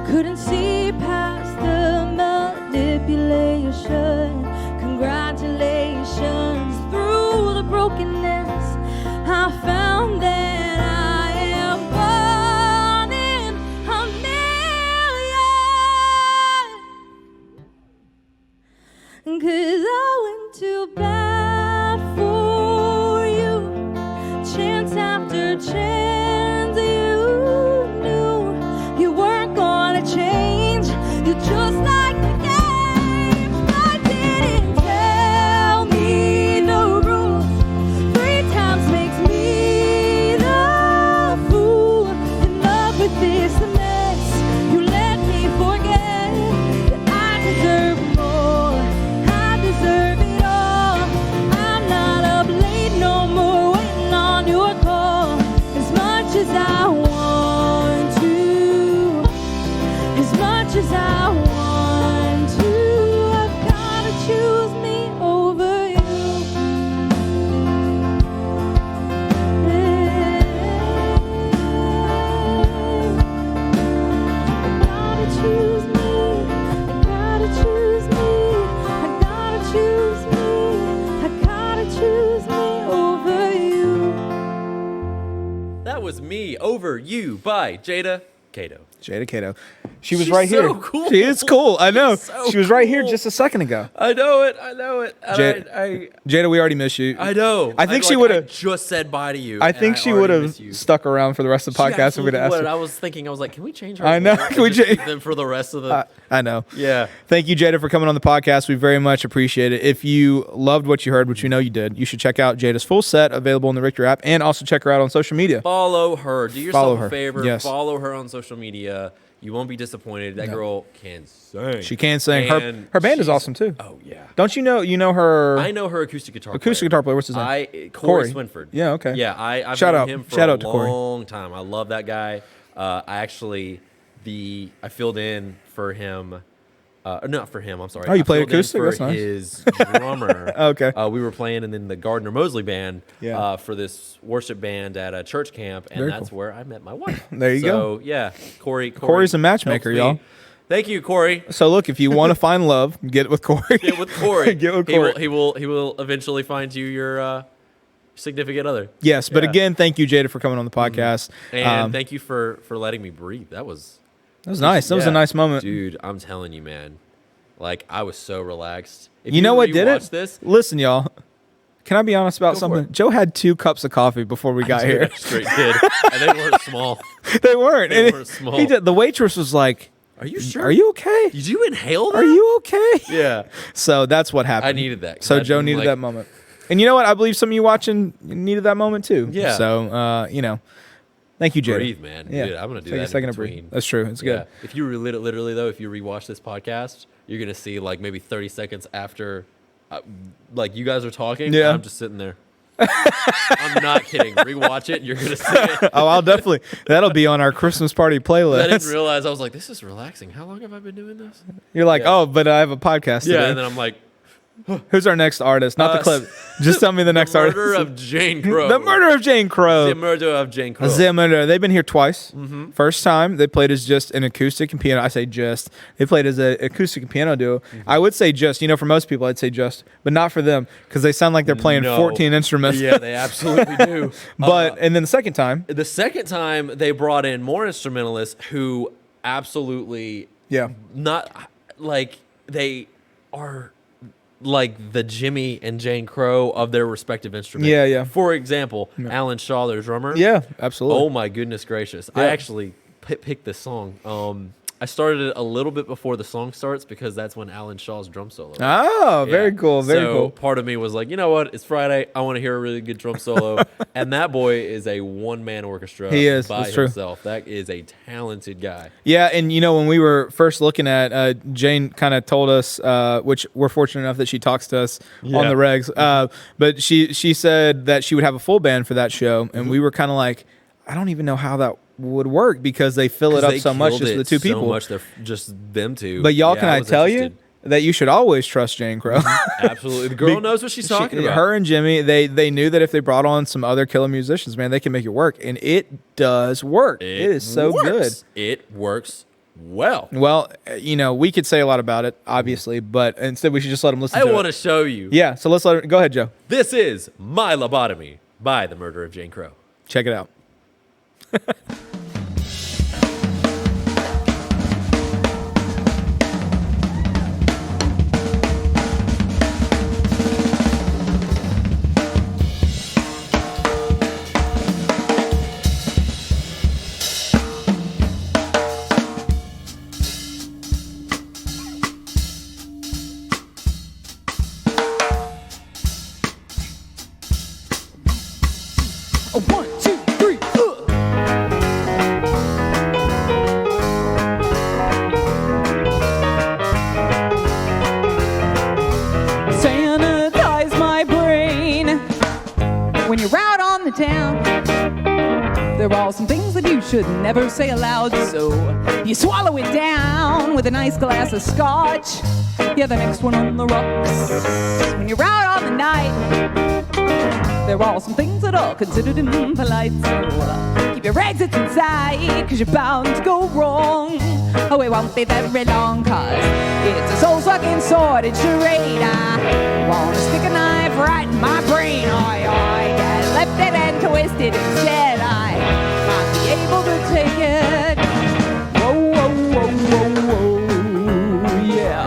couldn't see past the manipulation. Congratulations, through the brokenness, I found that I am one in a million. 'Cause I went to bat for you, chance after chance. You knew you weren't gonna change. You're just like the games, but didn't tell me the rules. 3 times makes me the fool. In love with this mess, you let me forget that I deserve more. I deserve it all. I'm not up late no more, waiting on your call. As much as I want to, as much as I want to, I've gotta choose me over you. I gotta choose me. I gotta choose me. I gotta choose me. I gotta choose me over you. That was Me Over You by Jada Cato. Jada Cato. She was She's right so here. cool. She is cool. I know. So She was right here cool. just a second ago. I know it. I know it. And Jada, Jada, we already miss you. I know. I think I, she like, would I have. just said bye to you. I and think she already would have miss you. stuck around for the rest of the She podcast. We're absolutely gonna ask would. her. I was thinking, I was like, can we change her? I know. voice Can we and just change- keep them for the rest of the? I know. Yeah. Thank you, Jada, for coming on the podcast. We very much appreciate it. If you loved what you heard, which we know you did, you should check out Jada's full set available in the Ryktor app, and also check her out on social media. Follow her. Do yourself Follow a her. favor. Yes. Follow her on social media. You won't be disappointed. That girl can sing. She can sing. And Her band is she's- awesome too. Oh yeah. Don't you know her I know her acoustic guitar. acoustic guitar player? What's his name? Corey Swinford. Yeah, okay. Yeah, I've Shout known out. him for Shout a out to Corey. long time. I love that guy. I actually I filled in for him. Not for him. I'm sorry. Oh, you I played filled in acoustic? for That's nice. His drummer. Okay. We were playing in the Gardner Mosley band. Yeah. For this worship band at a church camp, and Very that's cool. where I met my wife. There you so, yeah, Corey. Corey's a matchmaker, helps me. y'all. Thank you, Corey. So look, if you want to find love, get with Corey. Get with Corey. Get with Corey. He will eventually find you your significant other. Yes, but Yeah. again, thank you, Jada, for coming on the podcast. And thank you for letting me breathe. That was nice. That was a yeah. nice moment. Dude, I'm telling you, man. Like, I was so relaxed. If You know what did rewatch it? This, Listen, y'all. Can I be honest about for something? it. Joe had 2 cups of coffee before we got here. Straight kid. And they weren't small. They weren't. They And weren't small. the waitress was like, Are you sure? "Are you okay? Did you inhale that? Are you okay?" Yeah. So that's what happened. I needed that. 'Cause So I'd Joe been needed like- that moment. And you know what? I believe some of you watching needed that moment too. Yeah. So, thank you, Jay. Breathe, man. Yeah. Dude, I'm going to do Take that a second in to breathe. between. That's true. It's Yeah. good. If you literally, though, if you rewatch this podcast, you're going to see like maybe 30 seconds after like you guys are talking. Yeah. I'm just sitting there. I'm not kidding. Rewatch it. You're going to see it. Oh, I'll definitely. That'll be on our Christmas party I didn't playlist. realize. I was like, this is relaxing. How long have I been doing this? You're like, Yeah. "Oh, but I have a podcast Yeah. today." And then I'm like, Who's our next artist? Not the clip. Just tell me the next artist. murder of Jane Crow. The murder of Jane Crow. The murder of Jane Crow. The murder. They've been here twice. First time they played as just an acoustic and piano. I say just. They played as an acoustic and piano duo. I would say just. For most people, I'd say just, but not for them because they sound like they're playing No. 14 instruments. Yeah, they absolutely do. But and then the second time, The second time they brought in more instrumentalists who absolutely yeah, not like they are like the Jimmy and Jane Crow of their respective instruments. Yeah, yeah. For example, Alan Shaw, their drummer. yeah, absolutely. Oh my goodness gracious! I Yeah. actually picked this song. I started it a little bit before the song starts because that's when Alan Shaw's drum solo. Oh, very Yeah. cool, very so cool. part of me was like, you know what? It's Friday. I want to hear a really good drum solo. And that boy is a one-man orchestra. He is. by That's true. himself. That is a talented guy. Yeah, and when we were first looking at, Jane kind of told us, which we're fortunate enough that she talks to us on Yeah. the regs. But she said that she would have a full band for that show, and we were kind of like, I don't even know how that would work because they fill it up They so much killed just it the two so people. much, they're just them two. But y'all, Yeah, can I was tell interested. you that you should always trust Jane Crow? Absolutely. The girl knows what she's talking about. Her and Jimmy, they knew that if they brought on some other killer musicians, man, they can make it work, and it does work. It is so works. good. It works well. Well, we could say a lot about it, obviously, but instead we should just let them listen I to want it. to show you. Yeah, so let's let her go ahead, Joe. This is My Lobotomy by The Murder of Jane Crow. Check it out. A 1, 2, 3. Sanitize my brain. When you're out on the town, there are some things that you should never say aloud. So you swallow it down with a nice glass of scotch. Yeah, the next one on the rocks. When you're out on the night, there are some things that are considered impolite. So keep your exits inside, cause you're bound to go wrong. Oh, it won't be very long, cause it's a soul-sucking sordid charade. I wanna stick a knife right in my brain. I get lifted and twisted instead. I might be able to take it. Whoa, whoa, whoa, whoa, whoa, yeah.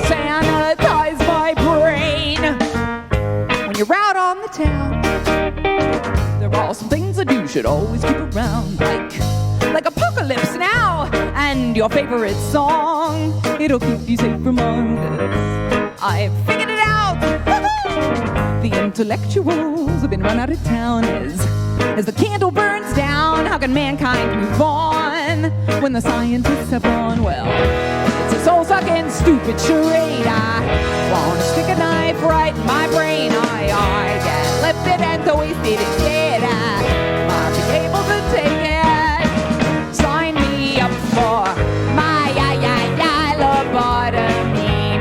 Sanitize my brain. When you're out on the town, there are some things that you should always keep around, like Apocalypse Now and your favorite song. It'll keep you safe from harm, 'cause I've figured it out. The intellectuals have been run out of town as the candle burns down. How can mankind move on when the scientists have gone? Well, it's a soul-sucking, stupid charade. I wanna stick a knife right in my brain. I get lifted and twisted instead. I might be able to take it. Sign me up for my lobotomy.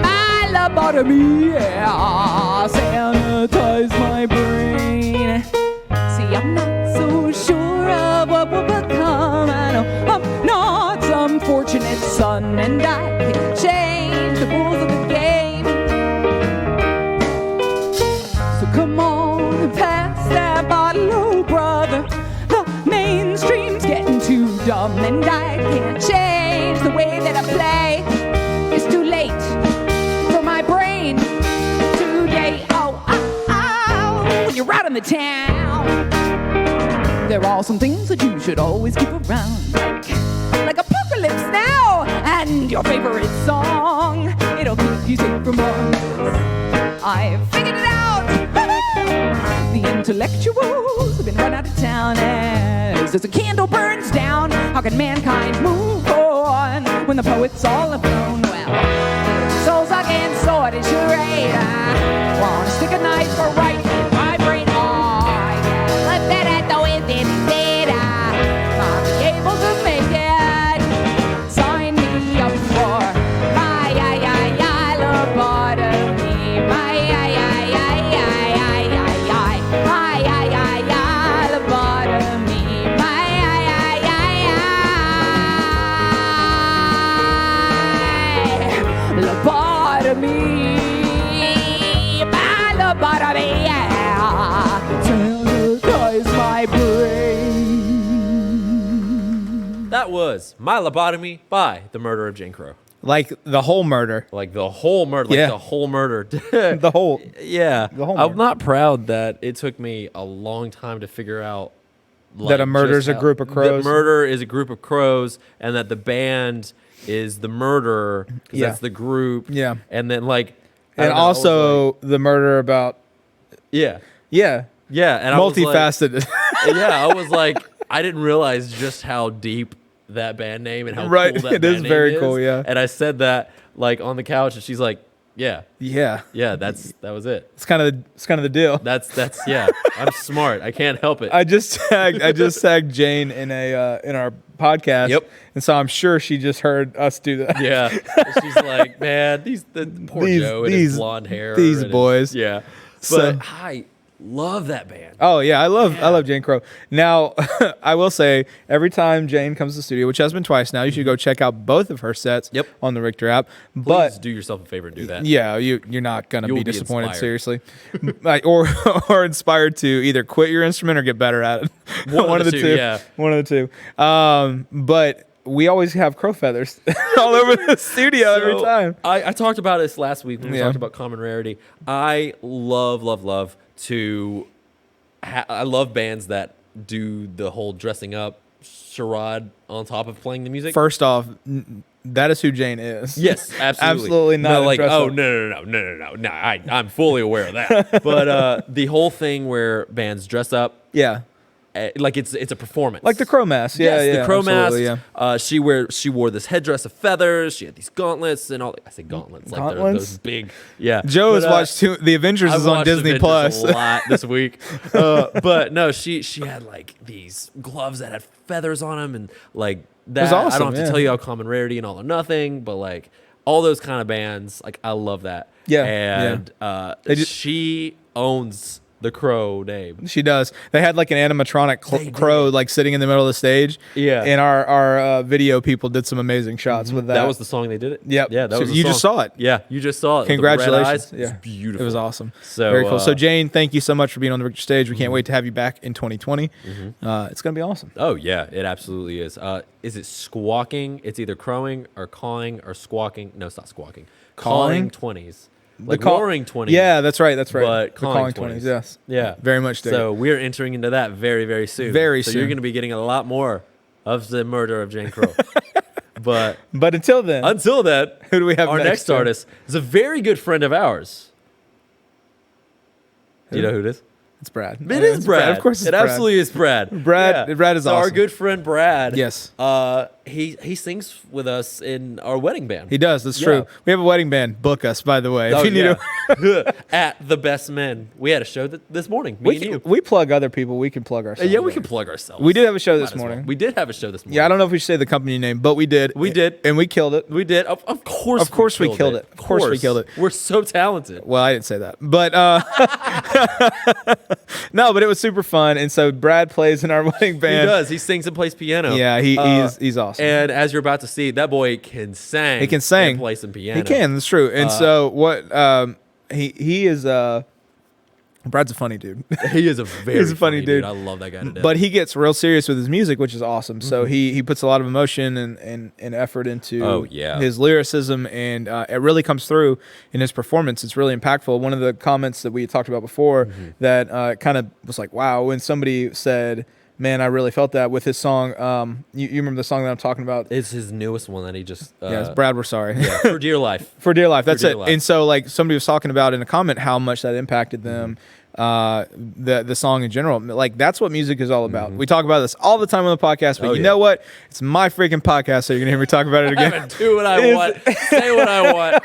My lobotomy. Lobotomy, yeah. Sanitize my brain. See, I'm not so sure of what will become. I know I'm not some fortunate dumb, and I can't change the rules of the game. So come on and pass that bottle, oh brother. The mainstream's getting too dumb, and I can't change the way that I play. It's too late for my brain today. Oh, when you're out in the town, there are some things that you should always keep around, like Apocalypse Now and your favorite song. It'll keep you safe from bugs. I've figured it out. The intellectuals have been run out of town as a candle burns down. How can mankind move on when the poets all have flown? Well, souls against sword is charade. I wanna stick a knife right in my brain. Oh, yeah, left that at the wind instead. I'll be able to make it. Sign me up for my lobotomy. My lobotomy. My lobotomy, yeah. Sanitize my brain. That was My Lobotomy by The Murder of Jane Crow. Like the whole murder. Like the whole murder. Like Yeah. the whole murder. The whole. Yeah. The whole I'm murder. not proud that it took me a long time to figure out That a murder's just a group of crows? That murder is a group of crows, and that the band is the murderer, 'cause Yeah. that's the group. Yeah. And then like, I And don't know, I was also the murder about. yeah. Yeah. Yeah. And I was like- Multifaceted. yeah, I was like, I didn't realize just how deep that band name and how Right, cool that it band is name very cool, yeah. And I said that like on the couch, and she's like, yeah, Yeah. that was it. It's kind of the deal. That's yeah. I'm smart. I can't help it. I just tagged Jane in our podcast. Yep. And so I'm sure she just heard us do that. Yeah, she's like, man, the poor Joe and his blonde hair, these and his- boys. yeah, So- but I love that band. Oh yeah, I love Jane Crow. Now, I will say every time Jane comes to the studio, which has been twice now, you should go check out both of her sets Yep. on the Ryktor app. Please But do yourself a favor and do that. yeah, you're not gonna You'll be be disappointed, inspired. seriously. Like, or inspired to either quit your instrument or get better at it. One of the two, yeah. One of the two. But we always have crow feathers all over the studio every So, time. I talked about this last week when we Yeah. talked about Common Rarity. I love to. I love bands that do the whole dressing up charade on top of playing the music. First off, that is who Jane is. Yes, absolutely. Absolutely not No, like, dress oh up. no. I'm fully aware of that. But the whole thing where bands dress up, Yeah. like it's a performance. Like the crow mask. Yeah, Yes, yeah. the crow mask. absolutely, yeah. She wore this headdress of feathers. She had these gauntlets and all. I say gauntlets, like Gauntlets? those big. Yeah. Joe has But, watched The Avengers I've is on watched Disney Avengers Plus. a lot this week. But no, she had like these gloves that had feathers on them, and like that. was awesome, I don't have yeah. to tell you how Common Rarity and All or Nothing, but like all those kind of bands, like I love that. Yeah, And They just- she owns the crow name. She does. They had like an animatronic They crow did. like sitting in the middle of the stage. Yeah. And our video people did some amazing shots with that. That was the song they did it. Yep. Yeah, that So was. The you song. just saw it. Yeah, you just saw it. With the red Congratulations. eyes. It was beautiful. It was awesome. So, very cool. So uh, Jane, thank you so much for being on the Ryktor stage. We can't wait to have you back in 2020. It's gonna be awesome. Oh yeah, it absolutely is. Is it squawking? It's either crowing or cawing or squawking. No, it's not squawking. Cawing? Cawing 20s. The Like call- roaring 20s. Yeah, that's right. That's right. But the calling calling 20s. 20s. Yes. Yeah. Very much. dig So it. we're entering into that very, very soon. Very so soon. you're going to be getting a lot more of the murder of Jane Crow. But But until then, until then, who do we have our next Tim? artist is a very good friend of ours. Do you know who it is? It's Brad. It is Brad. Of course, it's it Brad. absolutely is Brad. Brad is so Our awesome. good friend Brad. Yes. He sings with us in our wedding band. He does. That's Yeah. true. We have a wedding band. Book us, by the way. If you need At the Best Men. We had a show this morning. Me and you. we plug other people. We can plug ourselves. Yeah, we can plug ourselves. We did have a show Might this as well. morning. We did have a show this morning. Yeah, I don't know if we should say the company name, but we did. We did. and we killed it. We did. Of course. Of course we killed it. Of course we killed it. We're so talented. Well, I didn't say that, but no, but it was super fun. And so Brad plays in our wedding He band. does. He sings and plays piano. Yeah, he's awesome. awesome. And as you're about to see, that boy can sing. He can sing. And play some piano. He can. That's true. And so what? He is. Brad's a funny dude. He is a very He's a funny dude. I love that guy to death. But he gets real serious with his music, which is awesome. So he puts a lot of emotion and effort into his lyricism, and it really comes through in his performance. It's really impactful. One of the comments that we had talked about before that kind of was like, wow, when somebody said, man, I really felt that with his song. You remember the song that I'm talking about? It's his newest one that he just... it's Brad, we're sorry. Yeah, For Dear Life. For Dear Life, that's Dear it. Life. And so like somebody was talking about in a comment how much that impacted them, the song in general. Like that's what music is all about. We talk about this all the time on the podcast, but know what? It's my freaking podcast, so you're going to hear me talk about it again. I'm gonna do what I want, say what I want.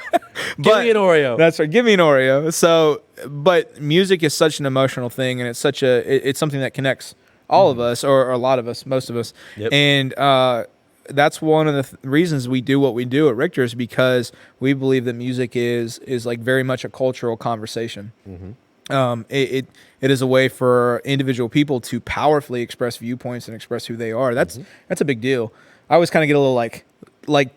Give me an Oreo. That's right. Give me an Oreo. So, but music is such an emotional thing, and it's such it's something that connects all of us, or a lot of us, most of us. Yep. And that's one of the reasons we do what we do at Ryktor, is because we believe that music is like very much a cultural conversation. It is a way for individual people to powerfully express viewpoints and express who they are. That's a big deal. I always kind of get a little like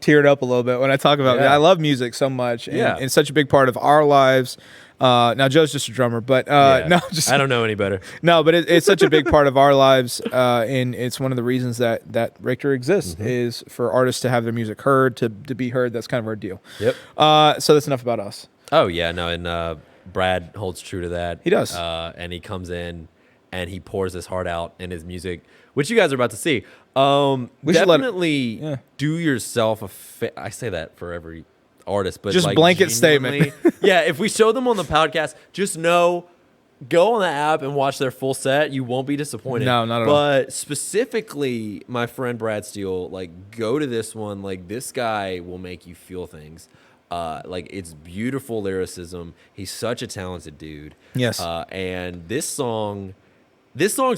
teared up a little bit when I talk about it. I love music so much, and it's such a big part of our lives. Now Joe's just a drummer, but I don't know any better. No, but it's such a big part of our lives, and it's one of the reasons that Ryktor exists is for artists to have their music heard, to be heard. That's kind of our deal. Yep. So that's enough about us. Oh yeah, no, and Brad holds true to that. He does. And he comes in and he pours his heart out in his music, which you guys are about to see. Definitely do yourself a favor. I say that for every artist, but just like blanket statement. Yeah, if we show them on the podcast, just know, go on the app and watch their full set. You won't be disappointed. No, not at all. But specifically, my friend Brad Steele, like, go to this one. Like, this guy will make you feel things. Like, it's beautiful lyricism. He's such a talented dude. Yes. And this song's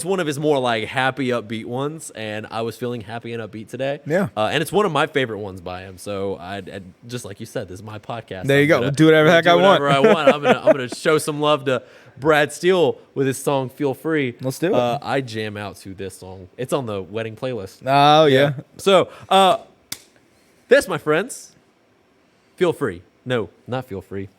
one of his more like happy, upbeat ones, and I was feeling happy and upbeat today. Yeah. And it's one of my favorite ones by him. So I just like you said, this is my podcast. There you go. Do whatever the heck I want. I'm gonna show some love to Brad Steele with his song "Feel Free." Let's do it. I jam out to this song. It's on the wedding playlist. Oh yeah. So this, my friends, "Feel Free." No, not feel free.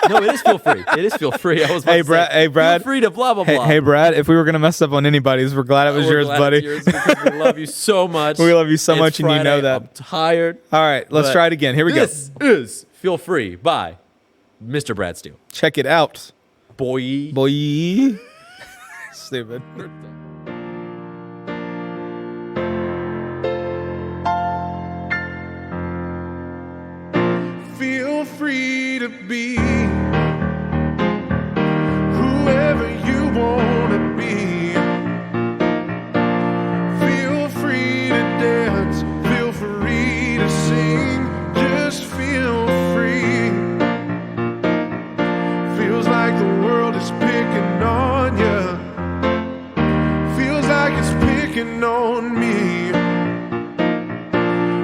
No, it is feel free. It is feel free. I was about to Brad. say, Hey, Brad. Feel free to blah blah blah. Hey, Brad. If we were gonna mess up on anybody's, we're glad it was yours, glad buddy. it's yours because we love you so much. We love you so It's much, and you know Friday. that. I'm tired. All right, let's but try it again. Here we go. This is "Feel Free" by Mr. Brad Steele. Check it out, Boy. Stupid. Feel free to be whoever you want to be. Feel free to dance, feel free to sing, just feel free. Feels like the world is picking on you. Feels like it's picking on me.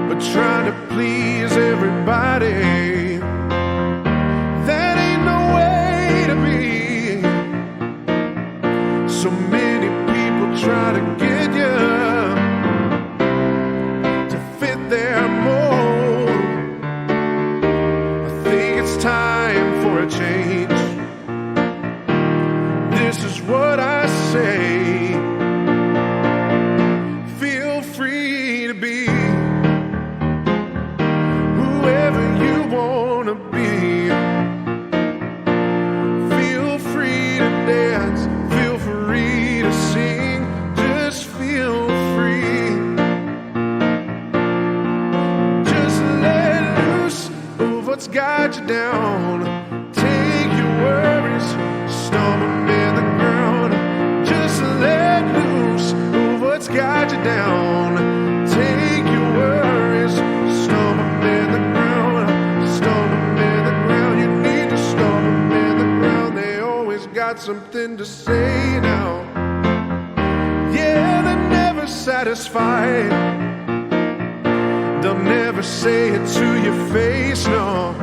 But trying to please everybody, that ain't no way to be. So many people try to get you to fit their mold. I think it's time for a change. This is what I say. Feel free to be whoever you want to be. Feel free to dance, feel free to sing, just feel free. Just let loose of what's got you down. Take your worries, stomp them in the ground. Just let loose of what's got you down. Take your worries, stomp them in the ground. Stomp them in the ground. You need to stomp them in the ground. They always got something to say now. Yeah, they're never satisfied. They'll never say it to your face, no.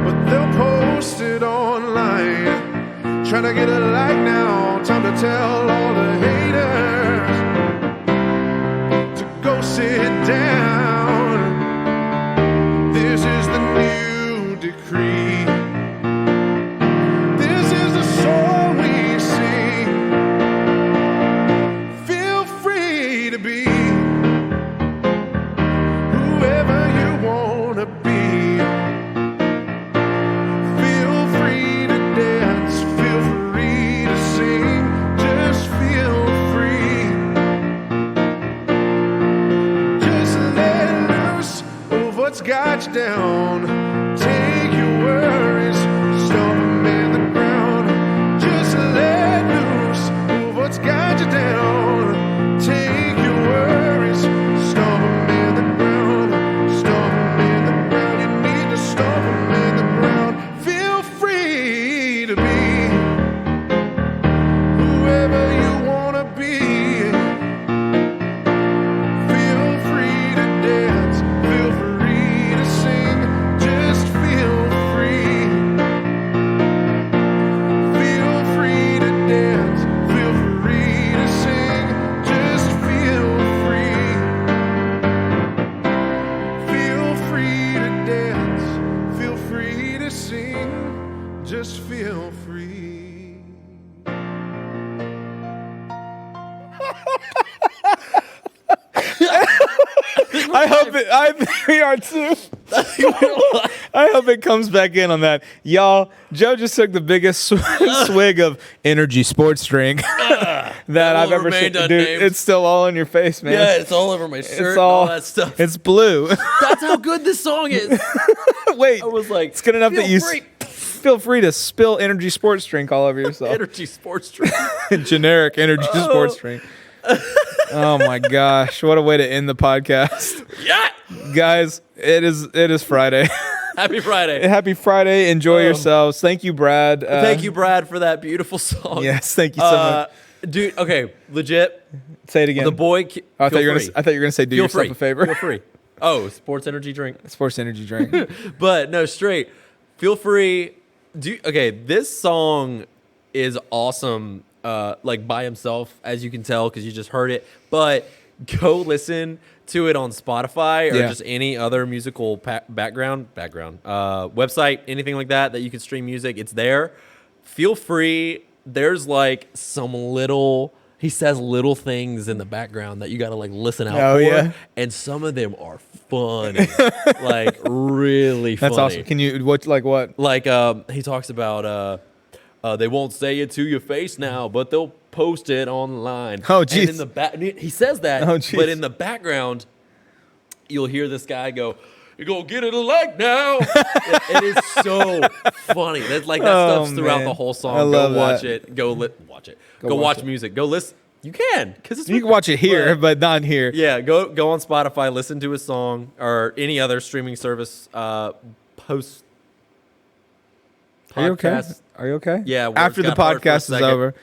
But they'll post it online. Trying to get a like now. Time to tell all the haters to go sit down. what's got you down. Take your worries, stomp 'em in the ground. Just let loose of what's got you down. Take your worries, stomp 'em in the ground. Stomp 'em in the ground. You need to stomp 'em in the ground. Feel free to be whoever you wanna be. Feel free to dance, feel free to sing, just feel free. Feel free to dance, feel free to sing, just feel free. Feel free to dance, feel free to sing, just feel free. We are too. I hope it comes back in on that. Y'all, Joe just took the biggest swig of energy sports drink that I've ever seen. remained Dude, unnamed. it's still all in your face, man. Yeah, it's all over my shirt It's and all all that stuff. It's blue. That's how good this song is. Wait, I was like, it's good enough that feel you free. feel free to spill energy sports drink all over yourself. Energy sports drink. Generic energy sports drink. Oh my gosh, what a way to end the podcast. Yeah. Guys, it is Friday. Happy Friday. Happy Friday. Enjoy yourselves. Thank you, Brad. Thank you, Brad, for that beautiful song. Yes, thank you so much. Dude, okay, legit. Say it again. The boy. I thought you were gonna say do Feel yourself free. a favor. Feel free. Oh, sports energy drink. Sports energy drink. But no, straight. Feel free. Okay, this song is awesome. Like by himself, as you can tell, because you just heard it. But go listen to it on Spotify or just any other musical background website, anything like that you can stream music. It's there. Feel free. There's like some little. He says little things in the background that you gotta like listen out for, yeah. and some of them are funny, like really funny. That's awesome. Can you what? Like he talks about they won't say it to your face now, but they'll post it online. Oh, And jeez. in the back, he says that, Oh, jeez. but in the background, you'll hear this guy go, "You're gonna get it a like now." It is so funny. That's like that Oh, stuff's throughout man. the whole song. I love Go watch that. it. Go watch it. Go watch watch it. music. Go listen. You can because it's You can watch it here, but not here. yeah. Go on Spotify. Listen to a song or any other streaming service. Post. Are you okay? podcast. Are you okay? Yeah, words After the got hard for a podcast is second. over,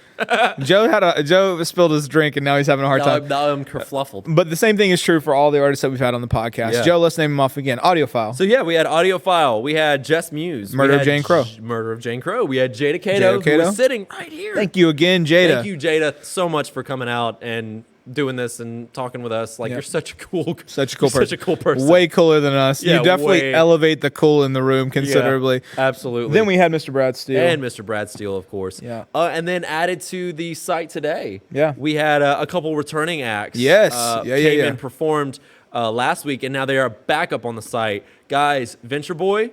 Joe spilled his drink and now he's having a hard time. Now I'm kerfluffled. But the same thing is true for all the artists that we've had on the podcast. Yeah. Joe, let's name them off again. Audiophile. So yeah, we had Audiophile. We had Jess Muse. Murder we of had Jane Crow. Murder of Jane Crow. We had Jada Cato, Jada Cato. who is sitting right here. Thank you again, Jada. Thank you, Jada, so much for coming out and doing this and talking with us. Like Yeah. you're such a cool, Such a cool person. Such a cool person. Way cooler than us. Yeah, you definitely way. elevate the cool in the room Yeah, considerably. absolutely. Then we had Mr. Brad Steele. and Mr. Brad Steele, of course. Yeah. And then added to the site today. Yeah. We had a couple returning acts. Yes. Came Yeah. and performed last week, and now they are back up on the site. Guys, Venture Boy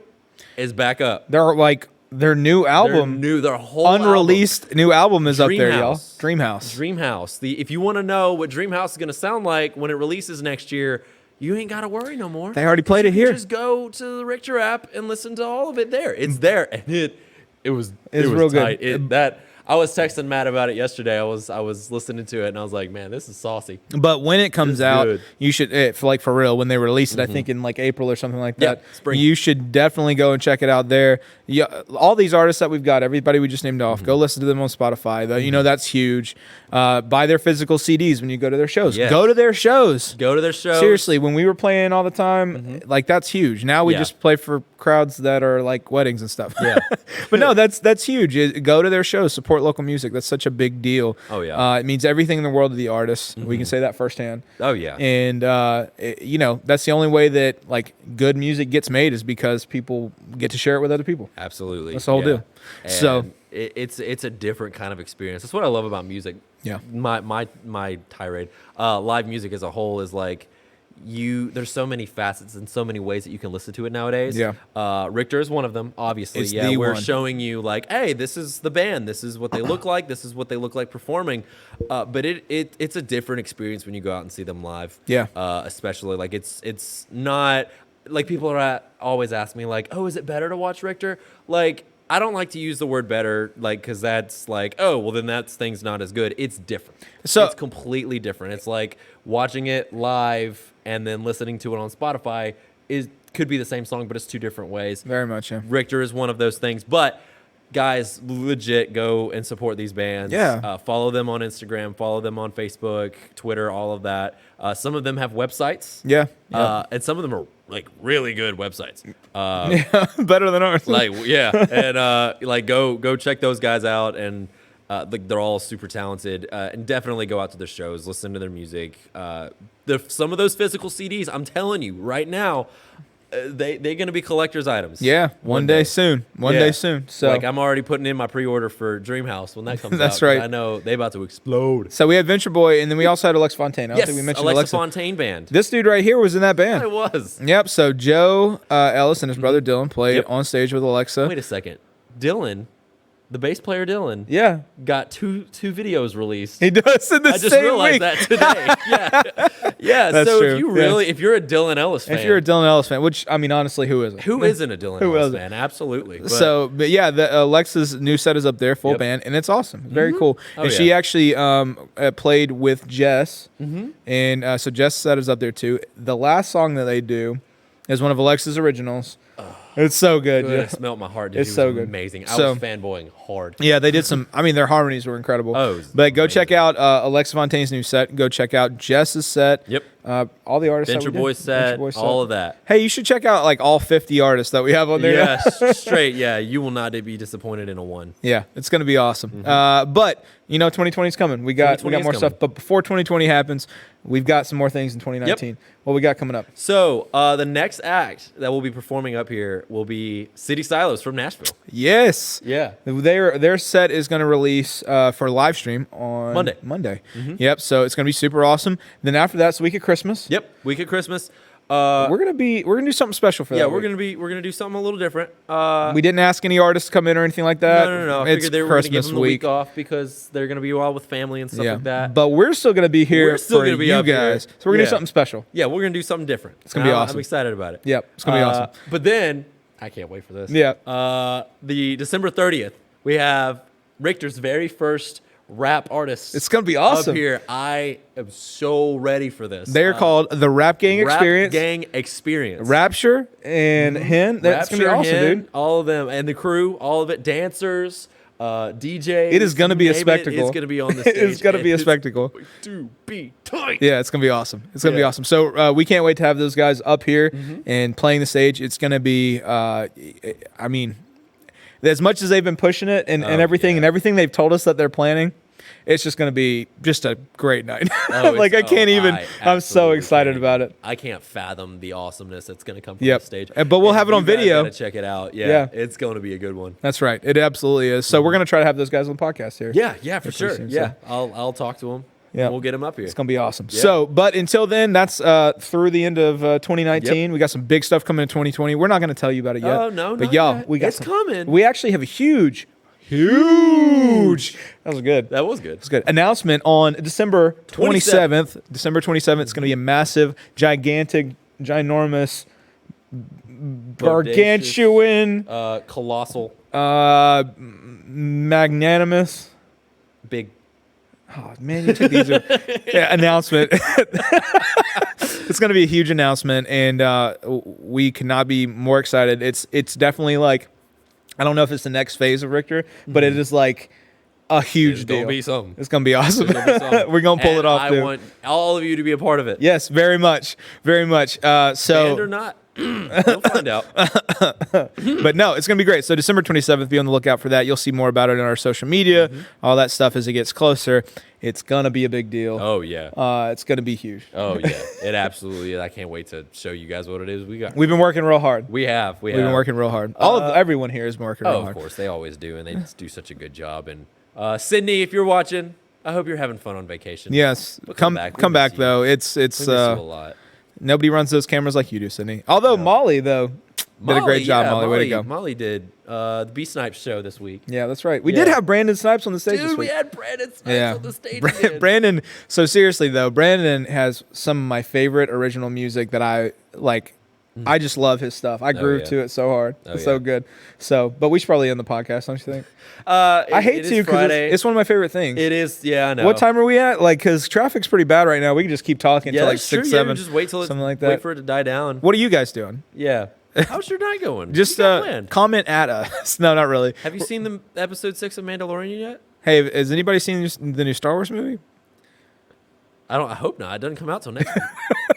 is back up. They're like their new album, Their whole unreleased new album is up there, y'all. Dreamhouse. Dreamhouse. If you want to know what Dreamhouse is going to sound like when it releases next year, you ain't got to worry no more. They already played You it can here. Just go to the Ryktor app and listen to all of it there. It's there, and it was real good. tight. I was texting Matt about it yesterday. I was listening to it, and I was like, man, this is saucy. But when it comes It's out, good. you should, for real, when they release it, I think in like April or something like Yeah, that, spring. you should definitely go and check it out there. Yeah, all these artists that we've got, everybody we just named off, go listen to them on Spotify. You know, that's huge. Buy their physical CDs when you go to their shows. Yes. Go to their shows. Go to their show. Seriously, when we were playing all the time, like that's huge. Now we Yeah. just play for crowds that are like weddings and stuff. Yeah. But no, that's huge. Go to their shows, support local music. That's such a big deal. Oh, yeah. It means everything in the world to the artists. We can say that firsthand. Oh yeah. And that's the only way that like good music gets made is because people get to share it with other people. Absolutely. That's the whole deal. And So- it's a different kind of experience. That's what I love about music. Yeah. My tirade. Live music as a whole is like there's so many facets and so many ways that you can listen to it nowadays. Yeah. Ryktor is one of them, obviously. It's yeah. the We're one. showing you like, hey, this is the band, this is what they look like, this is what they look like performing. But it's a different experience when you go out and see them live. Yeah. Especially like it's not like people are always ask me like, oh, is it better to watch Ryktor? Like, I don't like to use the word better, like, because that's like, oh, well, then that thing's not as good. It's different. So it's completely different. It's like watching it live and then listening to it on Spotify could be the same song, but it's two different ways. very much. Yeah. Ryktor is one of those things, but guys, legit go and support these bands. Yeah. Follow them on Instagram, follow them on Facebook, Twitter, all of that. Some of them have websites. Yeah. And some of them are like really good websites. Better than ours. Like, yeah. And like go check those guys out. And like they're all super talented. And definitely go out to their shows, listen to their music. Some of those physical CDs, I'm telling you right now, they're going to be collector's items. Yeah, one day soon. One day soon. So like I'm already putting in my pre-order for Dreamhouse when that comes out. That's right. I know they're about to explode. So we had Venture Boy, and then we also had Alex Fontaine. I don't Yes, think we mentioned Alexa Fontaine band. This dude right here was in that band. I was. Yep. So Joe Ellis and his brother Dylan played Yep. on stage with Alexa. Wait a second. Dylan, the bass player Dylan, Yeah, got two videos released. he does in the I just same realized week. that today. Yeah. That's so true. if you're a Dylan Ellis fan, If you're a Dylan Ellis fan, which I mean, honestly, who isn't? who isn't a Dylan Who Ellis isn't? fan? Absolutely. But yeah, the Alexa's new set is up there, full Yep. band, and it's awesome. Very cool. Oh, and yeah. she actually played with Jess, and so Jess' set is up there too. The last song that they do is one of Alexa's originals. It's so good. Good. Yeah. It smelt my heart. Dude. It's It was so good. amazing. I So- was fanboying hard. Yeah, they did some. I mean, their harmonies were incredible. Oh, it was but go check amazing. out Alexa Fontaine's new set. Go check out Jess's set. Yep. All the artists. Venture that we Boy did. set, Venture Boy set. all of that. Hey, you should check out like all 50 artists that we have on there. Yeah, straight. Yeah, you will not be disappointed in a one. Yeah, it's gonna be awesome. But you know, 2020 is coming. We got 2020 is more coming. stuff. But before 2020 happens, we've got some more things in 2019. What we got coming up? So the next act that will be performing up here will be City Silos from Nashville. Yes. Yeah. Their set is going to release for live stream on Monday. Yep. So it's going to be super awesome. Then after that, it's the week of Christmas. Yep. Week of Christmas. We're gonna do something special for that. Yeah, week. we're gonna do something a little different. We didn't ask any artists to come in or anything like that. No. I It's figured they were gonna give Christmas them the week off because they're gonna be all with family and stuff Yeah. like that. But we're still gonna be here We're still for gonna be you up here. guys. So we're gonna Yeah. do something special. Yeah, we're gonna do something different. It's gonna be awesome. I'm excited about it. Yep, it's gonna be awesome. But then I can't wait for this. Yeah. The December 30th, we have Ryktor's very first rap artist. It's gonna be awesome. Up here. I am so ready for this. They're called the Rap Gang Rap Experience. Gang Experience. Rapture and Hen. That's gonna be Rapture, awesome, Hen, dude. all of them and the crew, all of it, dancers, DJs. It is gonna be a name it, spectacle. It's gonna be on the stage. It's gonna be a and spectacle. It's going to be tight. Yeah, it's gonna be awesome. It's gonna be Yeah. awesome. So we can't wait to have those guys up here and playing the stage. It's gonna be, I mean, as much as they've been pushing it and everything yeah. and everything they've told us that they're planning, it's just gonna be just a great night. Oh, like I can't even. I'm so absolutely excited can't about even- it. I can't fathom the awesomeness that's going to come from Yep. the stage. But we'll have it on you guys video. gotta check it out. Yeah, Yeah. it's going to be a good one. That's right. It absolutely is. So we're gonna try to have those guys on the podcast here. Yeah, for pretty sure. soon, Yeah, so. I'll talk to them. Yeah. We'll get them up here. It's gonna be awesome. Yeah. So, but until then, that's through the end of 2019. We got some big stuff coming in 2020. We're not gonna tell you about it yet. Oh, no, but not y'all, yet. we got It's some- coming. We actually have a huge. That was good. That was good. That's good. Announcement on December 27th. December 27th. It's going to be a massive, gigantic, ginormous, gargantuan, Colossal, magnanimous. big. Oh man, you took these. Announcement. It's going to be a huge announcement, and we cannot be more excited. It's definitely like, I don't know if it's the next phase of Ryktor, but it is like a huge It's deal. gonna be something. It's gonna be awesome. It's gonna be something. We're gonna pull And it off. I dude. want all of you to be a part of it. Yes, very much, very much. Band or So, not, we'll find out. but no, it's gonna be great. So December 27th, be on the lookout for that. You'll see more about it on our social media, all that stuff as it gets closer. It's gonna be a big deal. Oh yeah. It's gonna be huge. Oh yeah. It absolutely is. I can't wait to show you guys what it is we got. We've been working real hard. We have. We've been working real hard. Everyone here is working real Oh, of hard. course, they always do, and they just do such a good job. And Sydney, if you're watching, I hope you're having fun on vacation. Yes, But come We back miss you. though. It's We miss you a lot. nobody runs those cameras like you do, Sydney. Although Molly though did a great job. yeah, Molly, way to go. Molly did the B Snipes show this week. Yeah, that's right. We Yeah. did have Brandon Snipes on the stage this Dude, week. we had Brandon Snipes on the stage. again. Brandon. So seriously though, Brandon has some of my favorite original music that I like. I just love his stuff. I groove yeah. to it so hard. Oh, It's yeah. so good. So, but we should probably end the podcast, don't you think? I hate to because it's one of my favorite things. It is, yeah, I know. What time are we at? Like, because traffic's pretty bad right now. We can just keep talking Yeah, until like that's 6, true. 7, Yeah, just wait till something like wait that. for it to die down. What are you guys doing? Yeah. How's your night going? Just What you got planned? comment at us. No, not really. Have you seen the episode 6 of Mandalorian yet? Hey, has anybody seen the new Star Wars movie? I hope not. It doesn't come out till next week.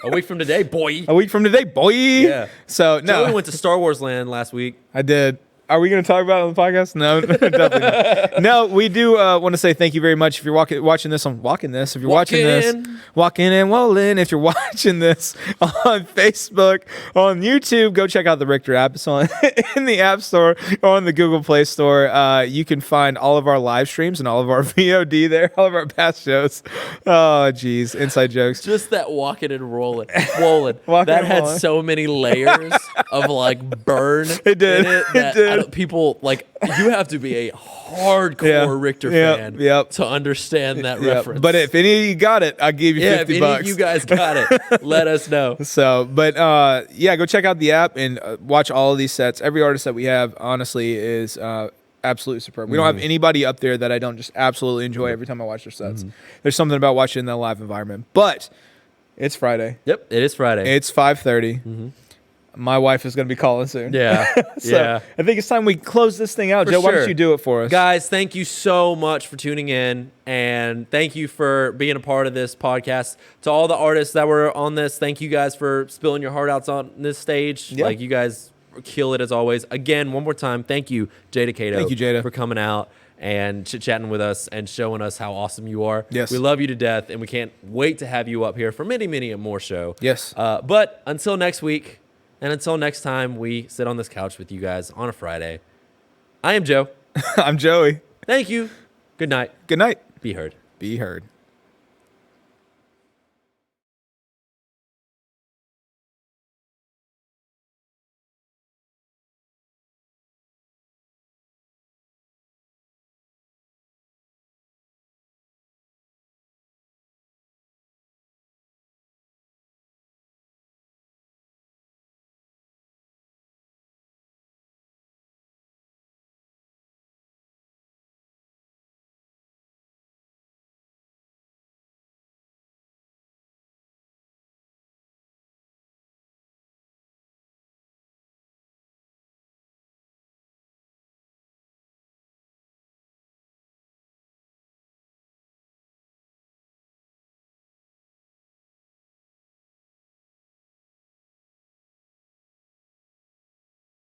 A week from today, boy. A week from today, boy. Yeah. So no, Joey went to Star Wars Land last week. I did. Are we going to talk about it on the podcast? No, definitely not. No, we do want to say thank you very much if you're watching this on watching this. If you're watching this, walking and rolling. If you're watching this on Facebook, on YouTube, go check out the Ryktor app. It's on in the App Store or on the Google Play Store. You can find all of our live streams and all of our VOD there, all of our past shows. Oh, geez, inside jokes. Just that walking and rolling. Walking Walking that and had rolling. so many layers of like burn. It did. In it, It that did. People like you have to be a hardcore Ryktor fan Yep. to understand that Yeah, reference. but if any of you got it, I'll give you yeah, $50. if any of you guys got it, let us know. So, but yeah, go check out the app and watch all of these sets. Every artist that we have, honestly, is absolutely superb. We don't have anybody up there that I don't just absolutely enjoy every time I watch their sets. There's something about watching in that live environment. But it's Friday. Yep, it is Friday. It's 5:30. My wife is going to be calling soon. Yeah, So yeah. I think it's time we close this thing out. For Joe, why sure. don't you do it for us? Guys, thank you so much for tuning in, and thank you for being a part of this podcast. To all the artists that were on this, thank you guys for spilling your heart outs on this stage. Yeah. Like, you guys kill it as always. Again, one more time, thank you, Jada Cato. Thank you, Jada. for coming out and chit-chatting with us and showing us how awesome you are. Yes. We love you to death, and we can't wait to have you up here for many, many more show. Yes. But until next week, and until next time we sit on this couch with you guys on a Friday, I am Joe. I'm Joey. Thank you. Good night. Good night. Be heard. Be heard.